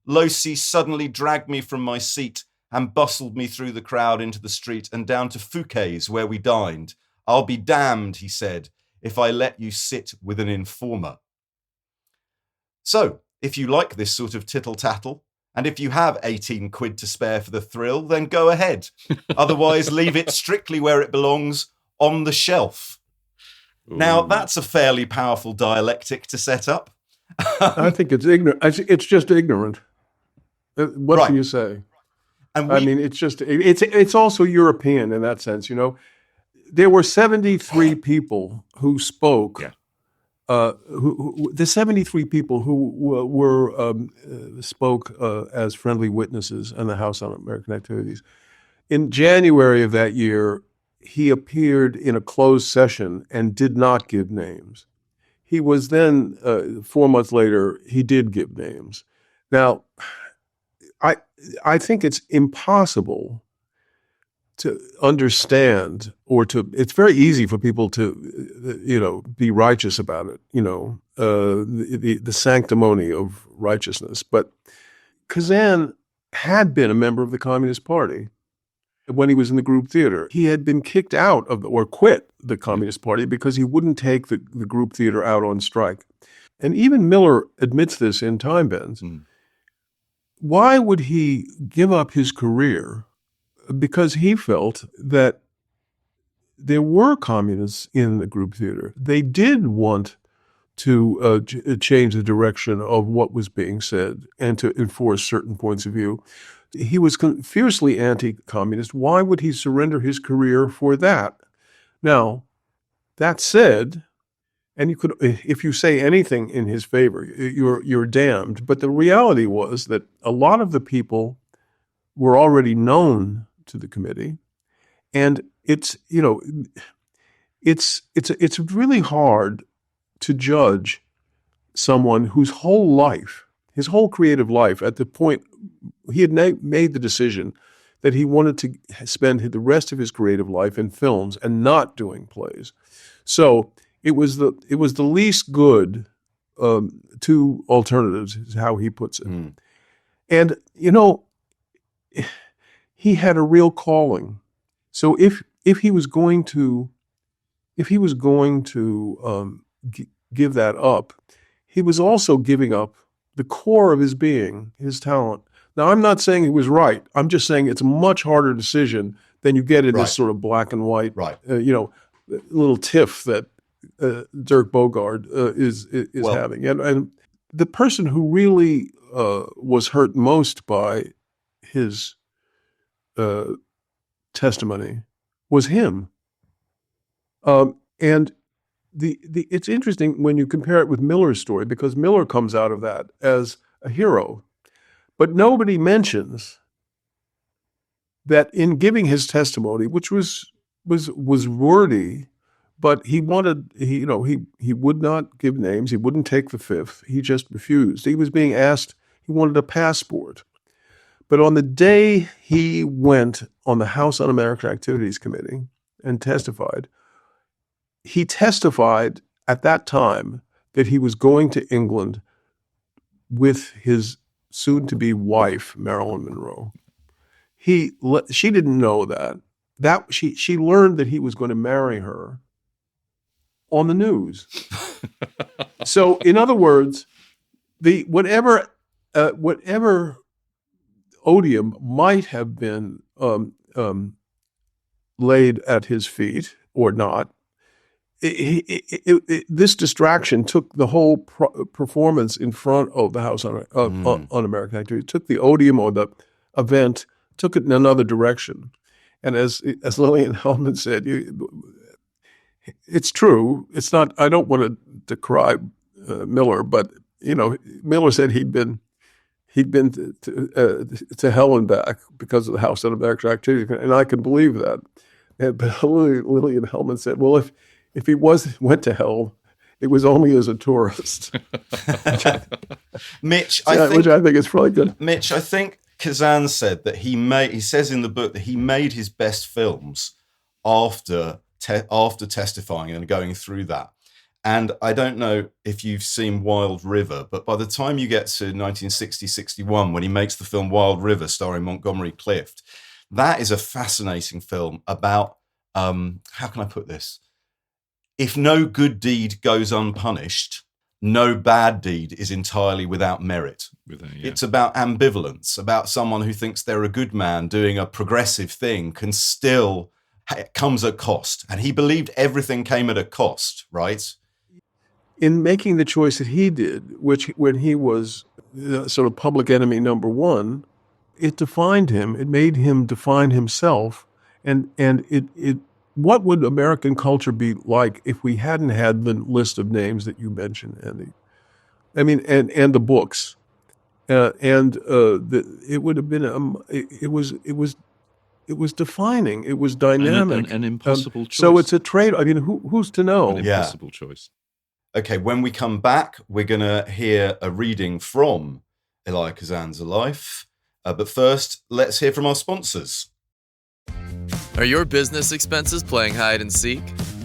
Losey suddenly dragged me from my seat and bustled me through the crowd into the street and down to Fouquet's, where we dined. I'll be damned, he said, if I let you sit with an informer. So, if you like this sort of tittle-tattle, and if you have 18 quid to spare for the thrill, then go ahead. Otherwise, leave it strictly where it belongs, on the shelf. Ooh. Now, that's a fairly powerful dialectic to set up. I think it's ignorant. It's just ignorant. What can you say? And I mean, it's also European in that sense. You know, there were 73 people who spoke. Yeah. The 73 people who spoke as friendly witnesses in the House Un-American Activities. In January of that year, he appeared in a closed session and did not give names. He was then, 4 months later, he did give names. Now, I think it's impossible to understand it's very easy for people to, be righteous about it, the sanctimony of righteousness. But Kazan had been a member of the Communist Party when he was in the group theater. He had been kicked out or quit the Communist Party because he wouldn't take the group theater out on strike. And even Miller admits this in Time Bends. Why would he give up his career? Because he felt that there were communists in the group theater. They did want to change the direction of what was being said and to enforce certain points of view. He was fiercely anti-communist. Why would he surrender his career for that? Now, that said, and you could, if you say anything in his favor, you're damned. But the reality was that a lot of the people were already known to the committee, and it's really hard to judge someone whose whole life, his whole creative life, at the point he had made the decision that he wanted to spend the rest of his creative life in films and not doing plays. So it was the least good two alternatives, is how he puts it. And he had a real calling. So if he was going to give that up, he was also giving up the core of his being, his talent. Now, I'm not saying he was right. I'm just saying it's a much harder decision than you get in this sort of black and white, little tiff that Dirk Bogarde is having. And the person who really was hurt most by his testimony was him. And it's interesting when you compare it with Miller's story, because Miller comes out of that as a hero. But nobody mentions that in giving his testimony, which was wordy, but he wanted, he would not give names. He wouldn't take the fifth. He just refused. He was being asked, he wanted a passport. But on the day he went on the House Un-American Activities Committee and testified, he testified at that time that he was going to England with his soon-to-be wife, Marilyn Monroe. She didn't know that. She learned that he was going to marry her on the news. So, in other words, whatever odium might have been laid at his feet or not. This distraction took the whole performance in front of the House Un-American Activities, took the odium or the event, took it in another direction. And as Lillian Hellman said, it's true. It's not. I don't want to decry Miller, but Miller said he'd been to hell and back because of the House Un-American Activities, and I can believe that. But Lillian Hellman said, "Well, if he went to hell, it was only as a tourist." Mitch, which I think is probably good. Mitch, I think Kazan said that he says in the book that he made his best films after testifying and going through that. And I don't know if you've seen Wild River, but by the time you get to 1960-61, when he makes the film Wild River starring Montgomery Clift, that is a fascinating film about, how can I put this? If no good deed goes unpunished, no bad deed is entirely without merit. It's about ambivalence, about someone who thinks they're a good man doing a progressive thing can still, it comes at cost. And he believed everything came at a cost, right? In making the choice that he did, which when he was sort of public enemy number one, it defined him. It made him define himself. And it what would American culture be like if we hadn't had the list of names that you mentioned, Andy? I mean, and the books, it would have been it was defining. It was dynamic. An impossible choice. So it's a trade. I mean, who's to know? An impossible choice. Okay, when we come back, we're going to hear a reading from Elia Kazan's Life. But first, let's hear from our sponsors. Are your business expenses playing hide and seek?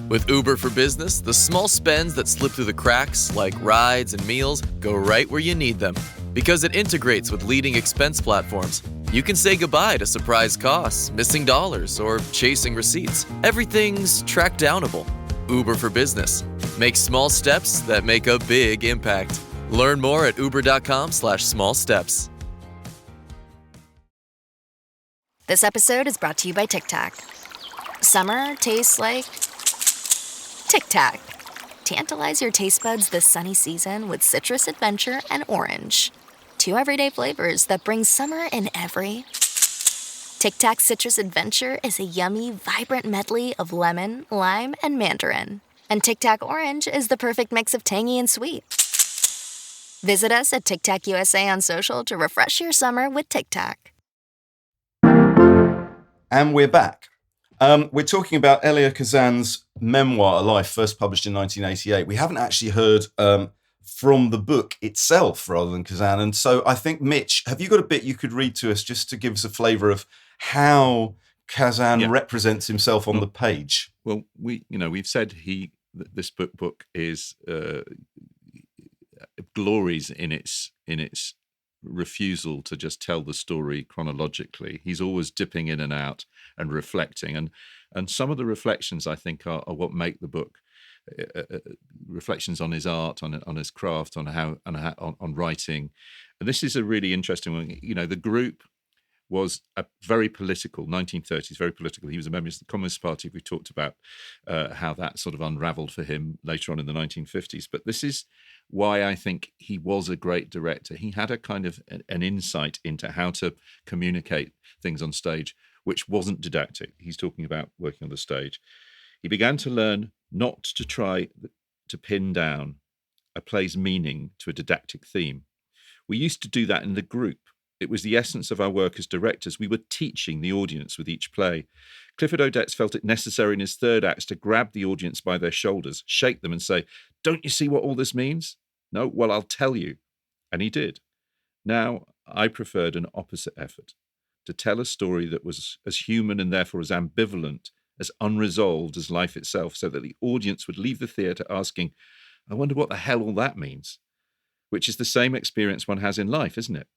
With Uber for Business, the small spends that slip through the cracks, like rides and meals, go right where you need them. Because it integrates with leading expense platforms, you can say goodbye to surprise costs, missing dollars, or chasing receipts. Everything's track downable. Uber for Business. Make small steps that make a big impact. Learn more at uber.com/small steps. This episode is brought to you by Tic Tac. Summer tastes like Tic Tac. Tantalize your taste buds this sunny season with citrus adventure and orange. 2 everyday flavors that bring summer in every. Tic Tac Citrus Adventure is a yummy, vibrant medley of lemon, lime, and mandarin. And Tic Tac Orange is the perfect mix of tangy and sweet. Visit us at Tic Tac USA on social to refresh your summer with Tic Tac. And we're back. We're talking about Elia Kazan's memoir, A Life, first published in 1988. We haven't actually heard from the book itself rather than Kazan. And so I think, Mitch, have you got a bit you could read to us just to give us a flavour of how Kazan represents himself on the page? Well, we've said this book is glories in its refusal to just tell the story chronologically. He's always dipping in and out and reflecting, and some of the reflections I think are what make the book. Reflections on his art, on his craft, on writing, and this is a really interesting one. The group was a very political 1930s, very political. He was a member of the Communist Party. We talked about how that sort of unraveled for him later on in the 1950s. But this is why I think he was a great director. He had a kind of an insight into how to communicate things on stage, which wasn't didactic. He's talking about working on the stage. He began to learn not to try to pin down a play's meaning to a didactic theme. We used to do that in the group. It was the essence of our work as directors. We were teaching the audience with each play. Clifford Odets felt it necessary in his third acts to grab the audience by their shoulders, shake them and say, "Don't you see what all this means?" "No, well, I'll tell you." And he did. Now, I preferred an opposite effort, to tell a story that was as human and therefore as ambivalent, as unresolved as life itself, so that the audience would leave the theatre asking, "I wonder what the hell all that means," which is the same experience one has in life, isn't it?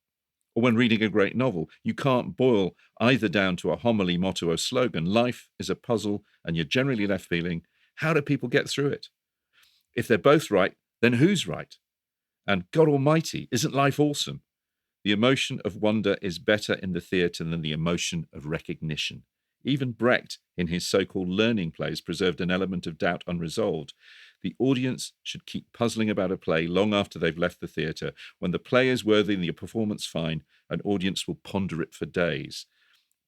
Or when reading a great novel, you can't boil either down to a homily, motto, or slogan. Life is a puzzle, and you're generally left feeling, how do people get through it? If they're both right, then who's right? And God Almighty, isn't life awesome? The emotion of wonder is better in the theatre than the emotion of recognition. Even Brecht, in his so-called learning plays, preserved an element of doubt unresolved. The audience should keep puzzling about a play long after they've left the theatre. When the play is worthy and the performance fine, an audience will ponder it for days.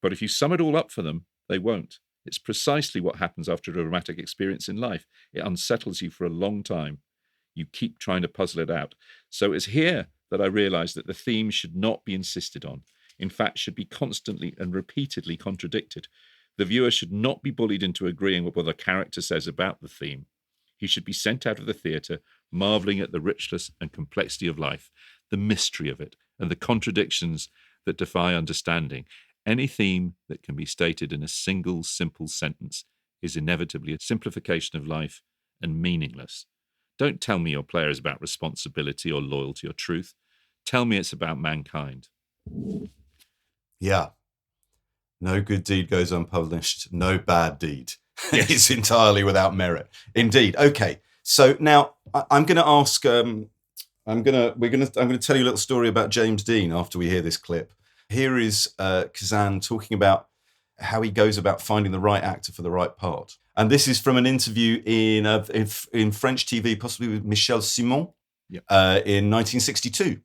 But if you sum it all up for them, they won't. It's precisely what happens after a dramatic experience in life. It unsettles you for a long time. You keep trying to puzzle it out. So it's here that I realised that the theme should not be insisted on. In fact, should be constantly and repeatedly contradicted. The viewer should not be bullied into agreeing with what a character says about the theme. He should be sent out of the theatre marvelling at the richness and complexity of life, the mystery of it, and the contradictions that defy understanding. Any theme that can be stated in a single, simple sentence is inevitably a simplification of life and meaningless. Don't tell me your play is about responsibility or loyalty or truth. Tell me it's about mankind. Yeah. No good deed goes unpunished. No bad deed. Yes. It's entirely without merit. Indeed. Okay. So now I'm going to ask. I'm going to tell you a little story about James Dean after we hear this clip. Here is Kazan talking about how he goes about finding the right actor for the right part, and this is from an interview in French TV, possibly with Michel Simon, in 1962.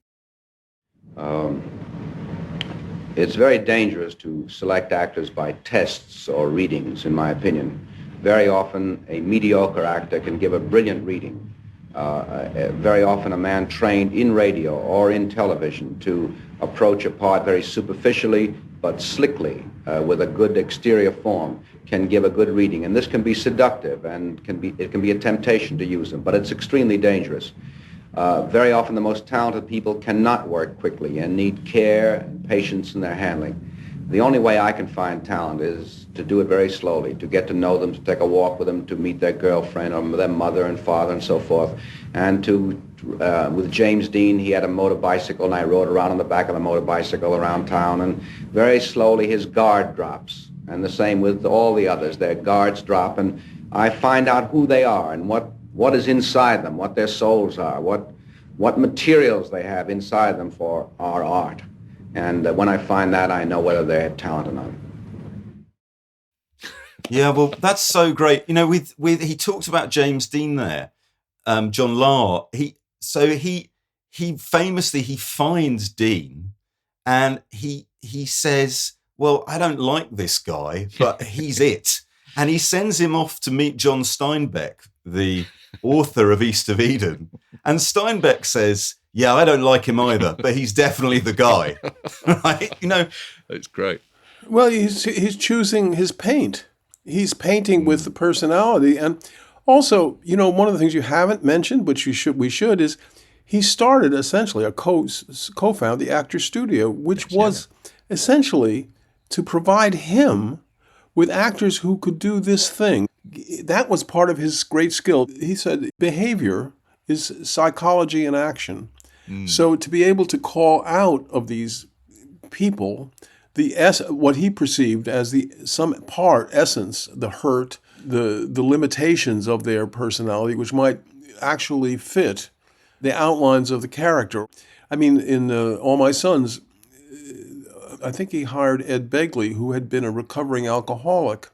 It's very dangerous to select actors by tests or readings, in my opinion. Very often, a mediocre actor can give a brilliant reading. Very often, a man trained in radio or in television to approach a part very superficially but slickly with a good exterior form can give a good reading. And this can be seductive and it can be a temptation to use them, but it's extremely dangerous. Very often the most talented people cannot work quickly and need care and patience in their handling. The only way I can find talent is to do it very slowly, to get to know them, to take a walk with them, to meet their girlfriend or their mother and father and so forth. And with James Dean, he had a motor bicycle and I rode around on the back of the motor bicycle around town, and very slowly his guard drops. And the same with all the others, their guards drop, and I find out who they are and what is inside them, what their souls are, what materials they have inside them for our art. And when I find that, I know whether they have talent or not. Yeah, well, that's so great. You know, with he talked about James Dean there, John Lahr. He famously finds Dean, and he says, "Well, I don't like this guy, but he's it." And he sends him off to meet John Steinbeck, the author of East of Eden. And Steinbeck says, "Yeah, I don't like him either, but he's definitely the guy." Right? You know, it's great. Well, he's choosing his paint. He's painting with the personality. And also, you know, one of the things you haven't mentioned, which we should, is he started essentially co-founded the Actors Studio, which was essentially to provide him with actors who could do this thing. That was part of his great skill. He said behavior is psychology in action. So to be able to call out of these people what he perceived as the essence, the hurt, the limitations of their personality, which might actually fit the outlines of the character. I mean, in All My Sons, I think he hired Ed Begley, who had been a recovering alcoholic,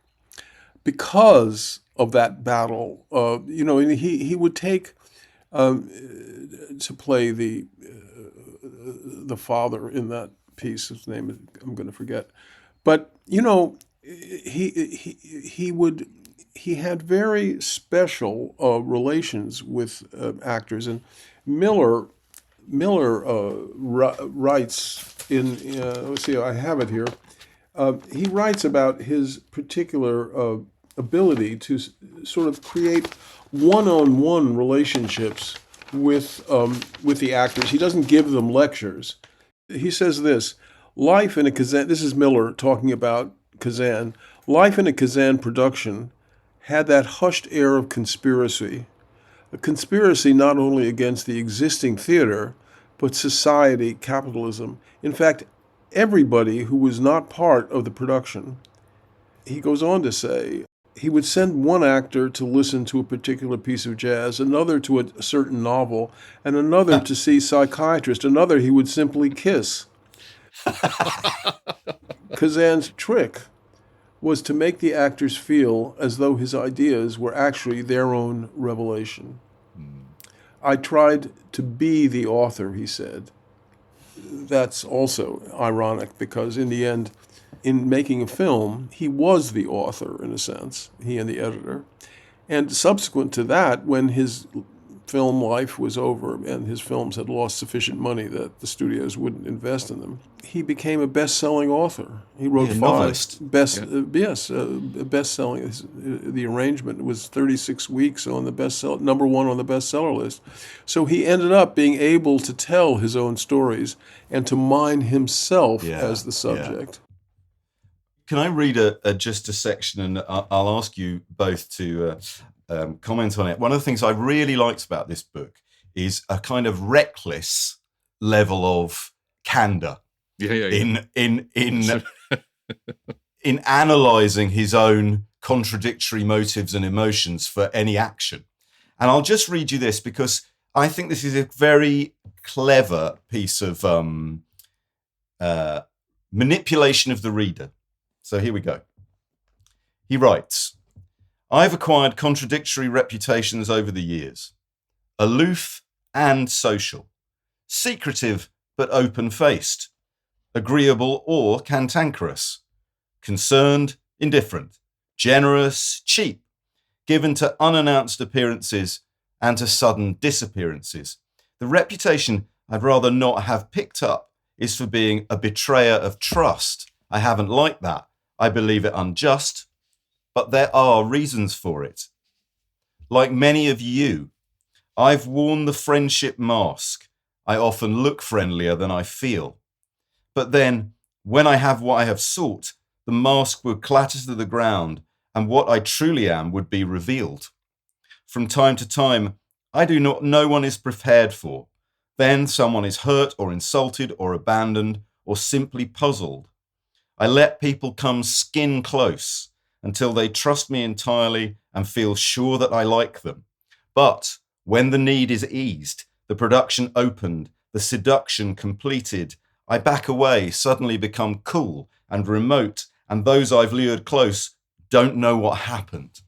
because of that battle. You know, and he would take to play the father in that piece. His name is, I'm going to forget, but you know, he had very special relations with actors, and Miller writes in let's see, I have it here. He writes about his particular ability to sort of create one-on-one relationships with the actors. He doesn't give them lectures. He says this: life in a Kazan. This is Miller talking about Kazan. Life in a Kazan production had that hushed air of conspiracy. A conspiracy not only against the existing theater, but society, capitalism. In fact, everybody who was not part of the production. He goes on to say, he would send one actor to listen to a particular piece of jazz, another to a certain novel, and another to see psychiatrist, another he would simply kiss. Kazan's trick was to make the actors feel as though his ideas were actually their own revelation. I tried to be the author, he said. That's also ironic because in the end, in making a film, he was the author in a sense, he and the editor. And subsequent to that, when his film life was over and his films had lost sufficient money that the studios wouldn't invest in them, he became a best-selling author. He wrote novelist. best-selling. The arrangement was 36 weeks on the number one on the bestseller list. So he ended up being able to tell his own stories and to mine himself as the subject. Can I read just a section, and I'll ask you both to comment on it. One of the things I really liked about this book is a kind of reckless level of candor in analysing his own contradictory motives and emotions for any action. And I'll just read you this because I think this is a very clever piece of manipulation of the reader. So here we go. He writes, I've acquired contradictory reputations over the years. Aloof and social. Secretive but open-faced. Agreeable or cantankerous. Concerned, indifferent. Generous, cheap. Given to unannounced appearances and to sudden disappearances. The reputation I'd rather not have picked up is for being a betrayer of trust. I haven't liked that. I believe it unjust, but there are reasons for it. Like many of you, I've worn the friendship mask. I often look friendlier than I feel. But then, when I have what I have sought, the mask would clatter to the ground, and what I truly am would be revealed. From time to time, I do not know one is prepared for. Then someone is hurt or insulted or abandoned or simply puzzled. I let people come skin close until they trust me entirely and feel sure that I like them. But when the need is eased, the production opened, the seduction completed, I back away, suddenly become cool and remote, and those I've lured close don't know what happened.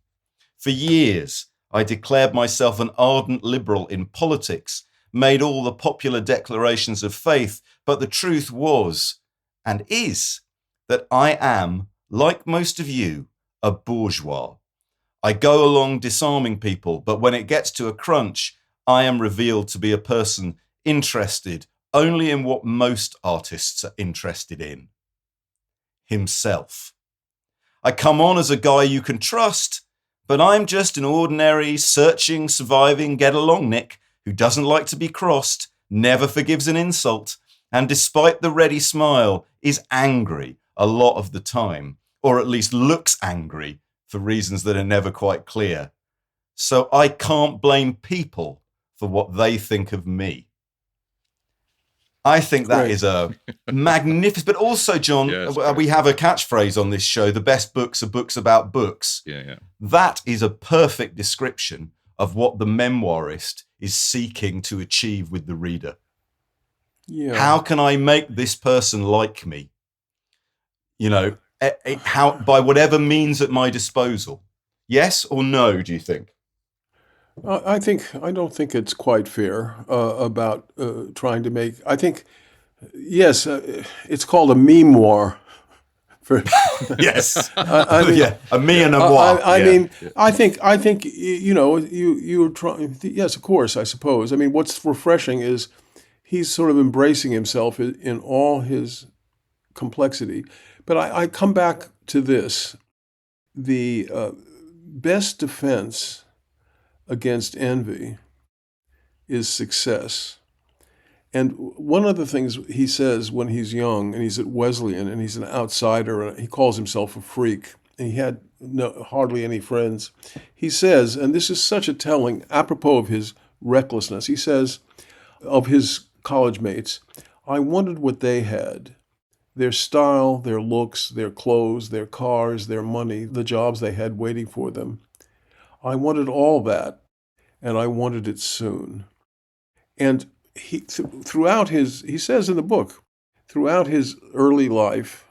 For years, I declared myself an ardent liberal in politics, made all the popular declarations of faith, but the truth was, and is, that I am, like most of you, a bourgeois. I go along disarming people, but when it gets to a crunch, I am revealed to be a person interested only in what most artists are interested in. Himself. I come on as a guy you can trust, but I'm just an ordinary, searching, surviving, get-along Nick who doesn't like to be crossed, never forgives an insult, and despite the ready smile, is angry a lot of the time, or at least looks angry for reasons that are never quite clear. So I can't blame people for what they think of me. I think that is a magnificent, but also, John, we have a catchphrase on this show, the best books are books about books. That is a perfect description of what the memoirist is seeking to achieve with the reader. How can I make this person like me? You know, how, by whatever means at my disposal. Yes or no, do you think? I don't think it's quite fair about trying to make. I think, yes, it's called a memoir. Yes, I mean, a me and a moi. I think you know you were trying. Yes, of course, I suppose. I mean, what's refreshing is he's sort of embracing himself in all his complexity. But I come back to this: the best defense against envy is success. And one of the things he says when he's young and he's at Wesleyan and he's an outsider and he calls himself a freak and he had hardly any friends, he says, and this is such a telling, apropos of his recklessness, he says of his college mates, I wondered what they had. their style, their looks, their clothes, their cars, their money, the jobs they had waiting for them. I wanted all that, and I wanted it soon. And he says in the book, throughout his early life,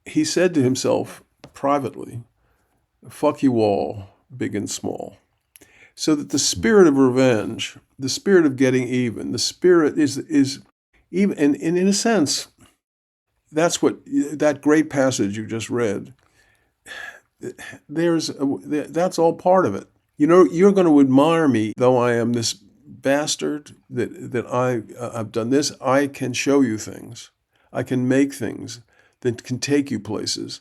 he said to himself privately, fuck you all, big and small. So that the spirit of revenge, the spirit of getting even, the spirit is even, and in a sense, that's what, that great passage you just read, that's all part of it. You know, you're going to admire me, though I am this bastard, that I've done this. I can show you things. I can make things that can take you places.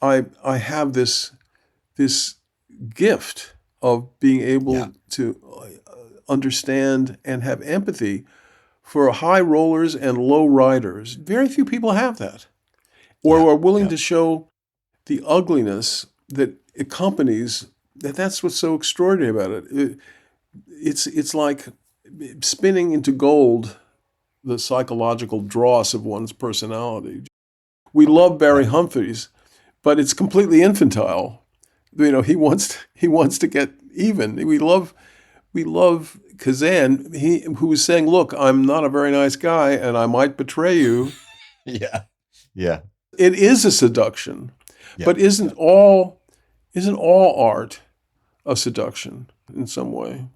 I have this gift of being able to understand and have empathy for high rollers and low riders. Very few people have that, or are willing to show the ugliness that accompanies that. That's what's so extraordinary about it. It's like spinning into gold the psychological dross of one's personality. We love Barry Humphries, but it's completely infantile. You know, he wants to get even. We love Kazan, who was saying, "Look, I'm not a very nice guy, and I might betray you." Yeah. It is a seduction, but isn't all art a seduction in some way?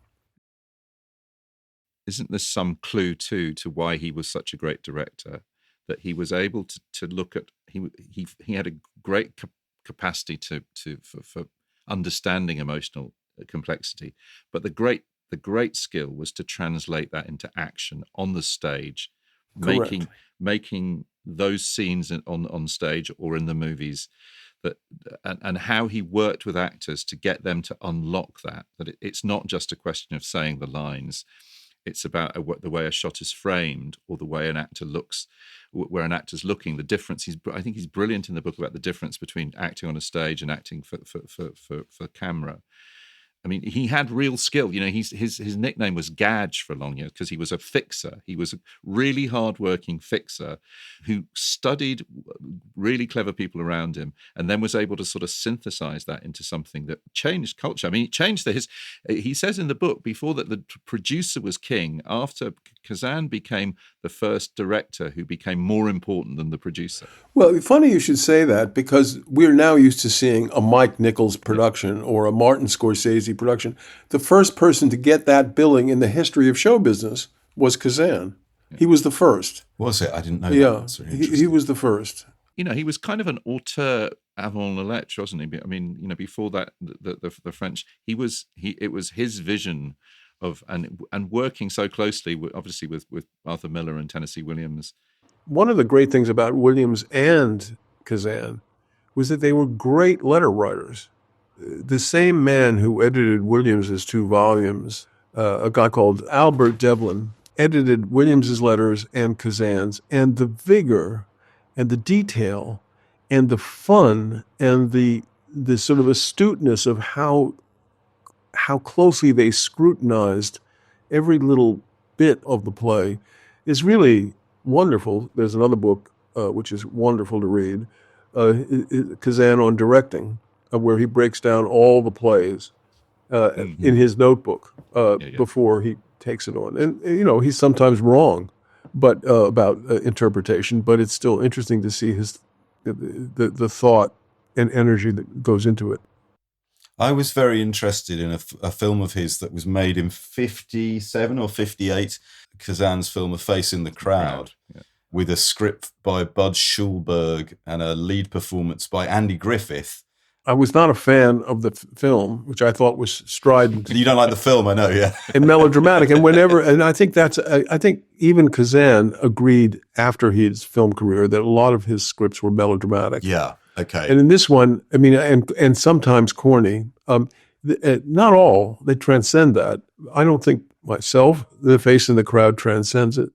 Isn't there some clue too to why he was such a great director? That he was able to look at, he had a great capacity for understanding emotional complexity, but the great skill was to translate that into action on the stage, making those scenes on stage or in the movies, and how he worked with actors to get them to unlock that it's not just a question of saying the lines. It's about the way a shot is framed, or the way an actor looks, where an actor's looking. The difference. I think he's brilliant in the book about the difference between acting on a stage and acting for camera. I mean, he had real skill. You know, his nickname was Gadge for a long years because he was a fixer. He was a really hardworking fixer who studied really clever people around him, and then was able to sort of synthesize that into something that changed culture. I mean, it changed he says in the book, before that, the producer was king. After Kazan became the first director who became more important than the producer. Well, funny you should say that, because we're now used to seeing a Mike Nichols production or a Martin Scorsese production. The first person to get that billing in the history of show business was Kazan. He was the first. Was it? I didn't know that. Yeah, he was the first. You know, he was kind of an auteur avant la lettre, wasn't he? I mean, you know, before that, the French, it was his vision of, and working so closely, obviously, with Arthur Miller and Tennessee Williams. One of the great things about Williams and Kazan was that they were great letter writers. The same man who edited Williams's 2 volumes, a guy called Albert Devlin, edited Williams's letters and Kazan's, and the vigor and the detail and the fun and the sort of astuteness of how closely they scrutinized every little bit of the play is really wonderful. There's another book which is wonderful to read, Kazan on Directing, where he breaks down all the plays in his notebook before he takes it on. And, you know, he's sometimes wrong but about interpretation, but it's still interesting to see the thought and energy that goes into it. I was very interested in a film of his that was made in 57 or 58, Kazan's film A Face in the Crowd, with a script by Bud Schulberg and a lead performance by Andy Griffith. I was not a fan of the film, which I thought was strident. You don't like the film, I know, yeah. And melodramatic. And I think even Kazan agreed after his film career that a lot of his scripts were melodramatic. Yeah. Okay. And in this one, I mean, and sometimes corny, not all, they transcend that. I don't think myself, The Face in the Crowd transcends it.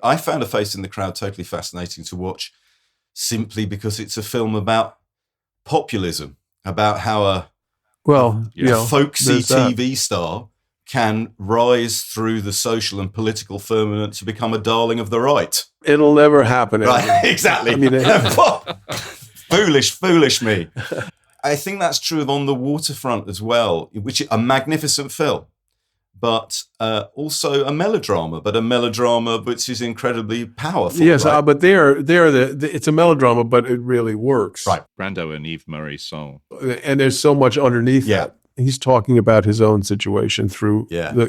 I found A Face in the Crowd totally fascinating to watch, simply because it's a film about populism, about how a folksy TV star can rise through the social and political firmament to become a darling of the right. It'll never happen. Right, exactly. I mean, foolish me. I think that's true of On the Waterfront as well, which is a magnificent film, but also a melodrama, which is incredibly powerful. Yes, right? but it's a melodrama, but it really works. Right. Brando and Eve Murray's song. And there's so much underneath that. He's talking about his own situation through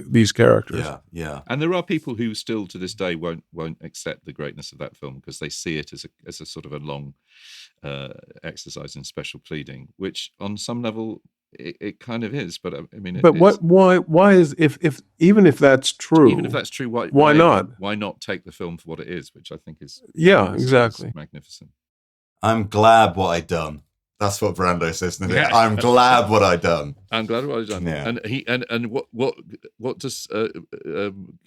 these characters. Yeah. And there are people who still to this day won't accept the greatness of that film because they see it as a sort of a long exercise in special pleading, which on some level it kind of is. But I mean, why is if even if that's true, why not? Why not take the film for what it is, which I think is exactly magnificent. I'm glad what I done. That's what Brando says, isn't it? Yeah. I'm glad what I done. I'm glad what I done. Yeah. And he and what does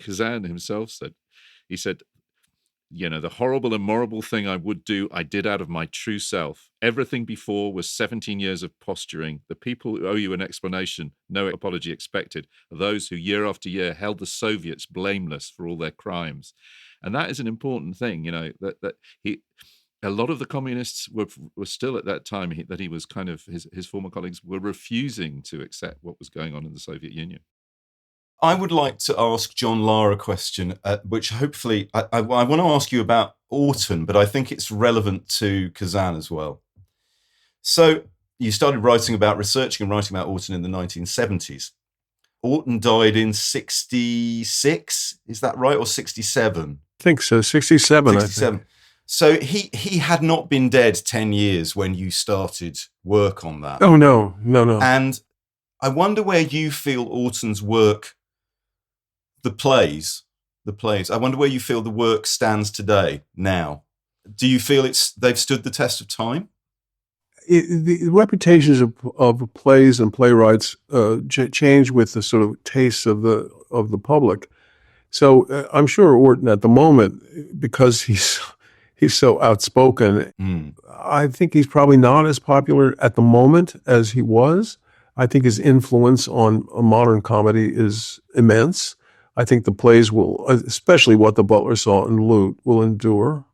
Kazan himself said? He said, the horrible, immoral thing I would do, I did out of my true self. Everything before was 17 years of posturing. The people who owe you an explanation, no apology expected, are those who year after year held the Soviets blameless for all their crimes. And that is an important thing, that he. A lot of the communists were still at that time that he was kind of his former colleagues were refusing to accept what was going on in the Soviet Union. I would like to ask John Lahr a question, which hopefully I want to ask you about Orton, but I think it's relevant to Kazan as well. So you started researching and writing about Orton in the 1970s. Orton died in 66, is that right, or 67? I think so, 67. 67. I think. So he had not been dead 10 years when you started work on that. Oh, no. And I wonder where you feel Orton's work, the plays, I wonder where you feel the work stands today, now. Do you feel they've stood the test of time? The reputations of plays and playwrights change with the sort of tastes of the public. So I'm sure Orton at the moment, because he's so outspoken. I think he's probably not as popular at the moment as he was. I think his influence on a modern comedy is immense. I think the plays will, especially What the Butler Saw and Loot, will endure.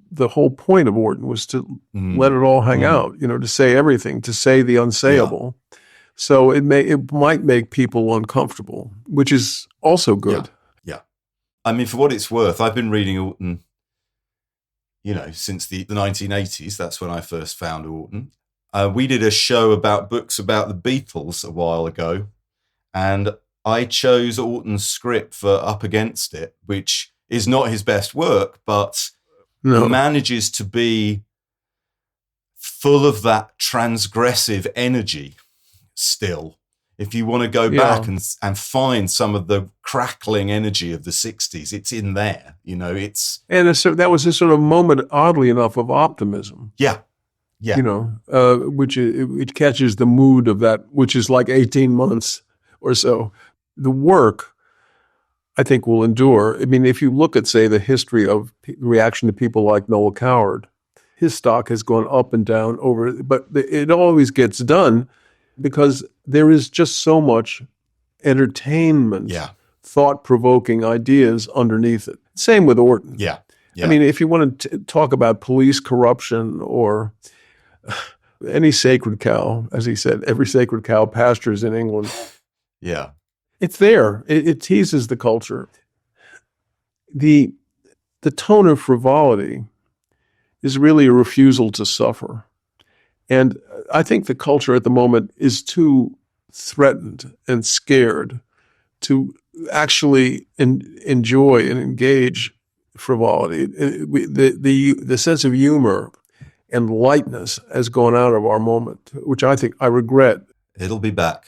The whole point of Orton was to let it all hang out, to say everything, to say the unsayable. Yeah. So it might make people uncomfortable, which is also good. Yeah. I mean, for what it's worth, I've been reading Orton since the 1980s. That's when I first found Orton. We did a show about books about the Beatles a while ago, and I chose Orton's script for Up Against It, which is not his best work, but manages to be full of that transgressive energy still. If you want to go back and find some of the crackling energy of the 60s, it's in there, And so that was a sort of moment, oddly enough, of optimism. Yeah. Which it catches the mood of that, which is like 18 months or so. The work, I think, will endure. I mean, if you look at, say, the history of reaction to people like Noel Coward, his stock has gone up and down but it always gets done because there is just so much entertainment, thought-provoking ideas underneath it. Same with Orton. Yeah. I mean, if you want to talk about police corruption or any sacred cow, as he said, every sacred cow pastures in England. Yeah. It's there. It teases the culture. The tone of frivolity is really a refusal to suffer. And I think the culture at the moment is too threatened and scared to actually enjoy and engage frivolity. The sense of humor and lightness has gone out of our moment, which I regret. It'll be back.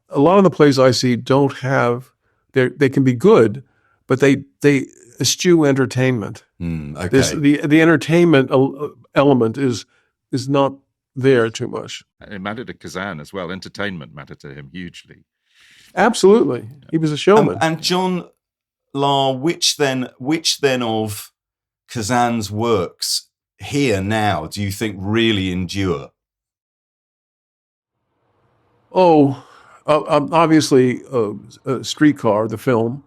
A lot of the plays I see don't have, they can be good, but they eschew entertainment. Okay. The entertainment element is not there too much. It mattered to Kazan as well. Entertainment mattered to him hugely. Absolutely. He was a showman. And John Lahr, which then of Kazan's works here now do you think really endure? Oh, Obviously, Streetcar, the film,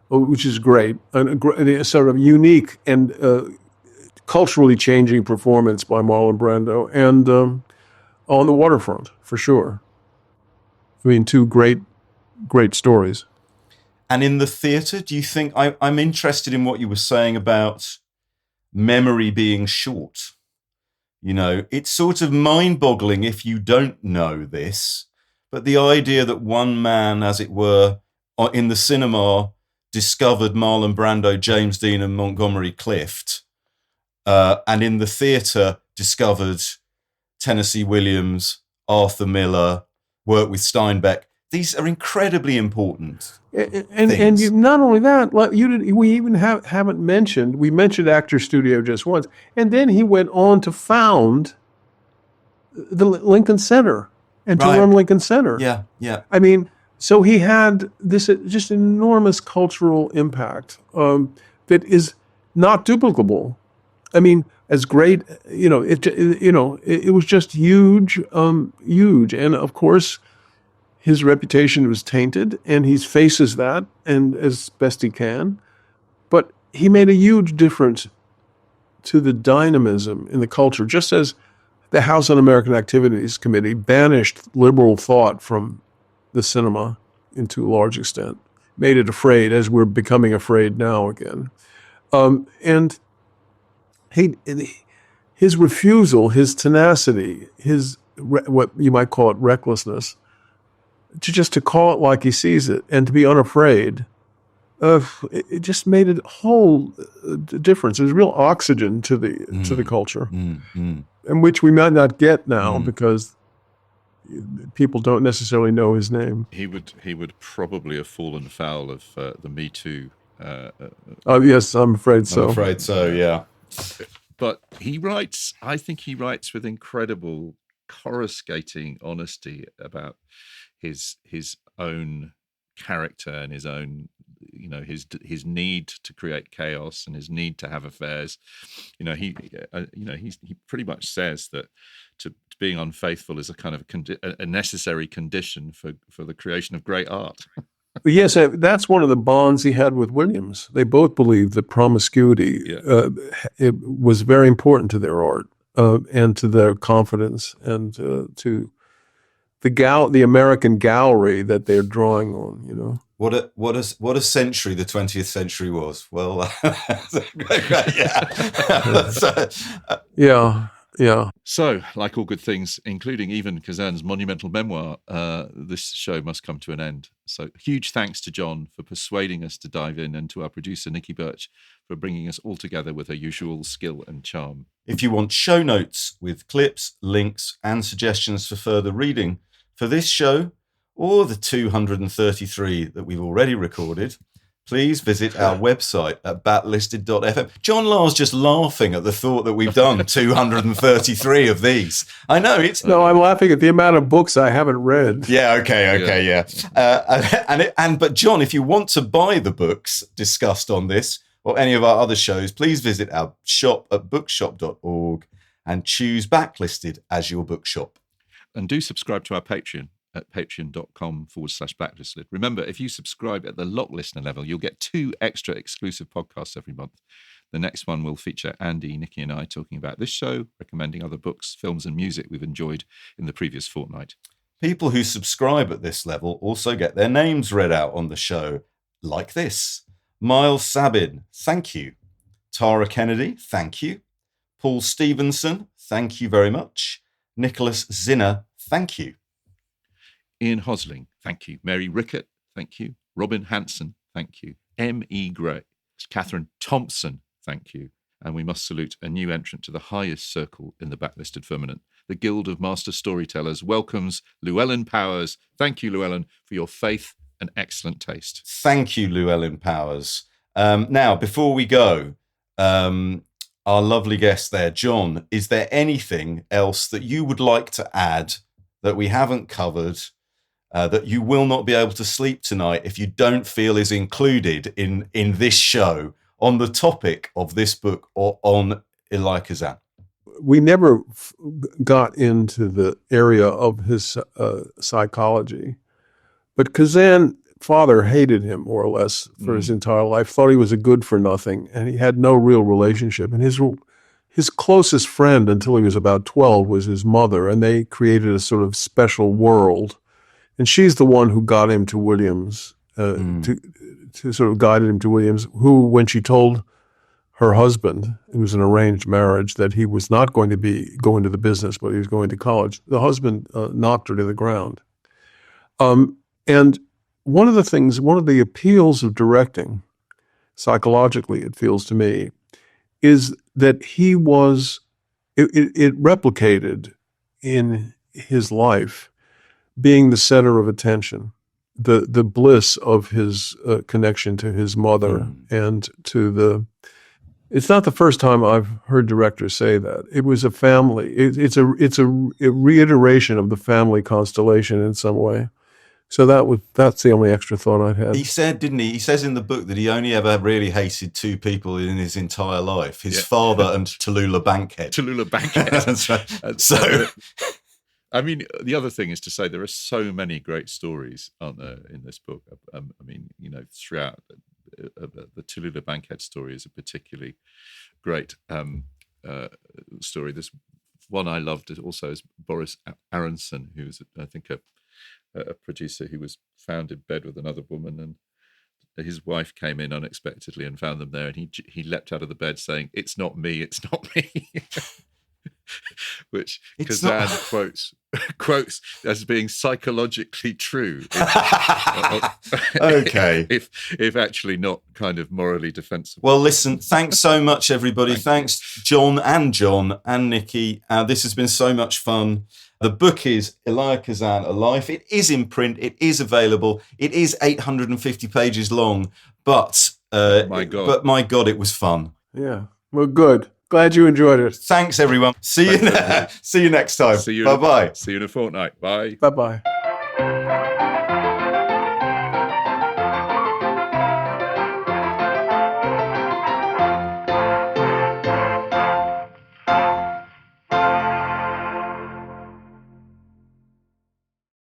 which is great, and a sort of unique and culturally changing performance by Marlon Brando, and On the Waterfront, for sure. I mean, two great stories. And in the theatre, do you think, I'm interested in what you were saying about memory being short. You know, it's sort of mind-boggling if you don't know this, but the idea that one man, as it were, in the cinema discovered Marlon Brando, James Dean and Montgomery Clift, and in the theatre discovered Tennessee Williams, Arthur Miller, worked with Steinbeck. These are incredibly important and you, not only that, we even haven't mentioned, we mentioned Actor Studio just once, and then he went on to found the Lincoln Center and to run Lincoln Center. Yeah. I mean, so he had this just enormous cultural impact that is not duplicable. I mean, as great, it was just huge, and of course, his reputation was tainted, and he faces that, and as best he can. But he made a huge difference to the dynamism in the culture, just as the House Un-American Activities Committee banished liberal thought from the cinema to a large extent, made it afraid, as we're becoming afraid now again. And his refusal, his tenacity, his what you might call it recklessness, to call it like he sees it and to be unafraid, it just made a whole difference. There's real oxygen to the culture, and which we might not get now because people don't necessarily know his name. He would probably have fallen foul of the Me Too. Yes, I'm afraid so. I'm afraid so, yeah. But I think he writes with incredible coruscating honesty about his own character and his own, his need to create chaos and his need to have affairs. He pretty much says that to being unfaithful is a kind of a necessary condition for the creation of great art. Yes, that's one of the bonds he had with Williams. They both believed that promiscuity it was very important to their art and to their confidence and to the American gallery that they're drawing on. What a century the 20th century was. Well, yeah. So, like all good things, including even Kazan's monumental memoir, this show must come to an end. So, huge thanks to John for persuading us to dive in, and to our producer, Nikki Birch, for bringing us all together with her usual skill and charm. If you want show notes with clips, links, and suggestions for further reading for this show, or the 233 that we've already recorded, please visit our website at backlisted.fm. John Lahr's just laughing at the thought that we've done 233 of these. I know it's... No, I'm laughing at the amount of books I haven't read. Yeah, okay. But John, if you want to buy the books discussed on this or any of our other shows, please visit our shop at bookshop.org and choose Backlisted as your bookshop. And do subscribe to our Patreon at patreon.com/backlisted. Remember, if you subscribe at the lock listener level, you'll get 2 extra exclusive podcasts every month. The next one will feature Andy, Nikki, and I talking about this show, recommending other books, films, and music we've enjoyed in the previous fortnight. People who subscribe at this level also get their names read out on the show, like this. Miles Sabin, thank you. Tara Kennedy, thank you. Paul Stevenson, thank you very much. Nicholas Zinner, thank you. Ian Hosling, thank you. Mary Rickett, thank you. Robin Hanson, thank you. M.E. Gray. Catherine Thompson, thank you. And we must salute a new entrant to the highest circle in the Backlisted firmament. The Guild of Master Storytellers welcomes Llewellyn Powers. Thank you, Llewellyn, for your faith and excellent taste. Thank you, Llewellyn Powers. Now, before we go, our lovely guest there, John, is there anything else that you would like to add that we haven't covered, that you will not be able to sleep tonight if you don't feel is included in this show on the topic of this book or on Elia Kazan? We never got into the area of his psychology. But Kazan, father, hated him more or less for his entire life, thought he was a good for nothing, and he had no real relationship. And his closest friend until he was about 12 was his mother, and they created a sort of special world. And she's the one who got him to Williams, to sort of guided him to Williams, who, when she told her husband, it was an arranged marriage, that he was not going to go into the business, but he was going to college, the husband knocked her to the ground. And one of the appeals of directing, psychologically, it feels to me, is that it replicated in his life being the center of attention, the bliss of his connection to his mother and to it's not the first time I've heard directors say that. It was a family. It's a reiteration of the family constellation in some way. So that's the only extra thought I had. He said, didn't he? He says in the book that he only ever really hated two people in his entire life: his father and Tallulah Bankhead. Tallulah Bankhead. So, I mean, the other thing is to say there are so many great stories, aren't there, in this book? I mean, throughout the Tallulah Bankhead story is a particularly great story. There's one I loved also is Boris Aronson, who's I think a producer who was found in bed with another woman, and his wife came in unexpectedly and found them there, and he leapt out of the bed saying, "It's not me, it's not me," which Kazan quotes as being psychologically true. Okay. if actually not kind of morally defensible. Well, listen, thanks so much, everybody. Thanks, John and Nikki. This has been so much fun. The book is Elia Kazan, A Life. It is in print. It is available. It is 850 pages long, but my God, it was fun. Yeah, well, good. Glad you enjoyed it. Thanks, everyone. See you next time. Bye-bye. See you in a fortnight. Bye. Bye-bye.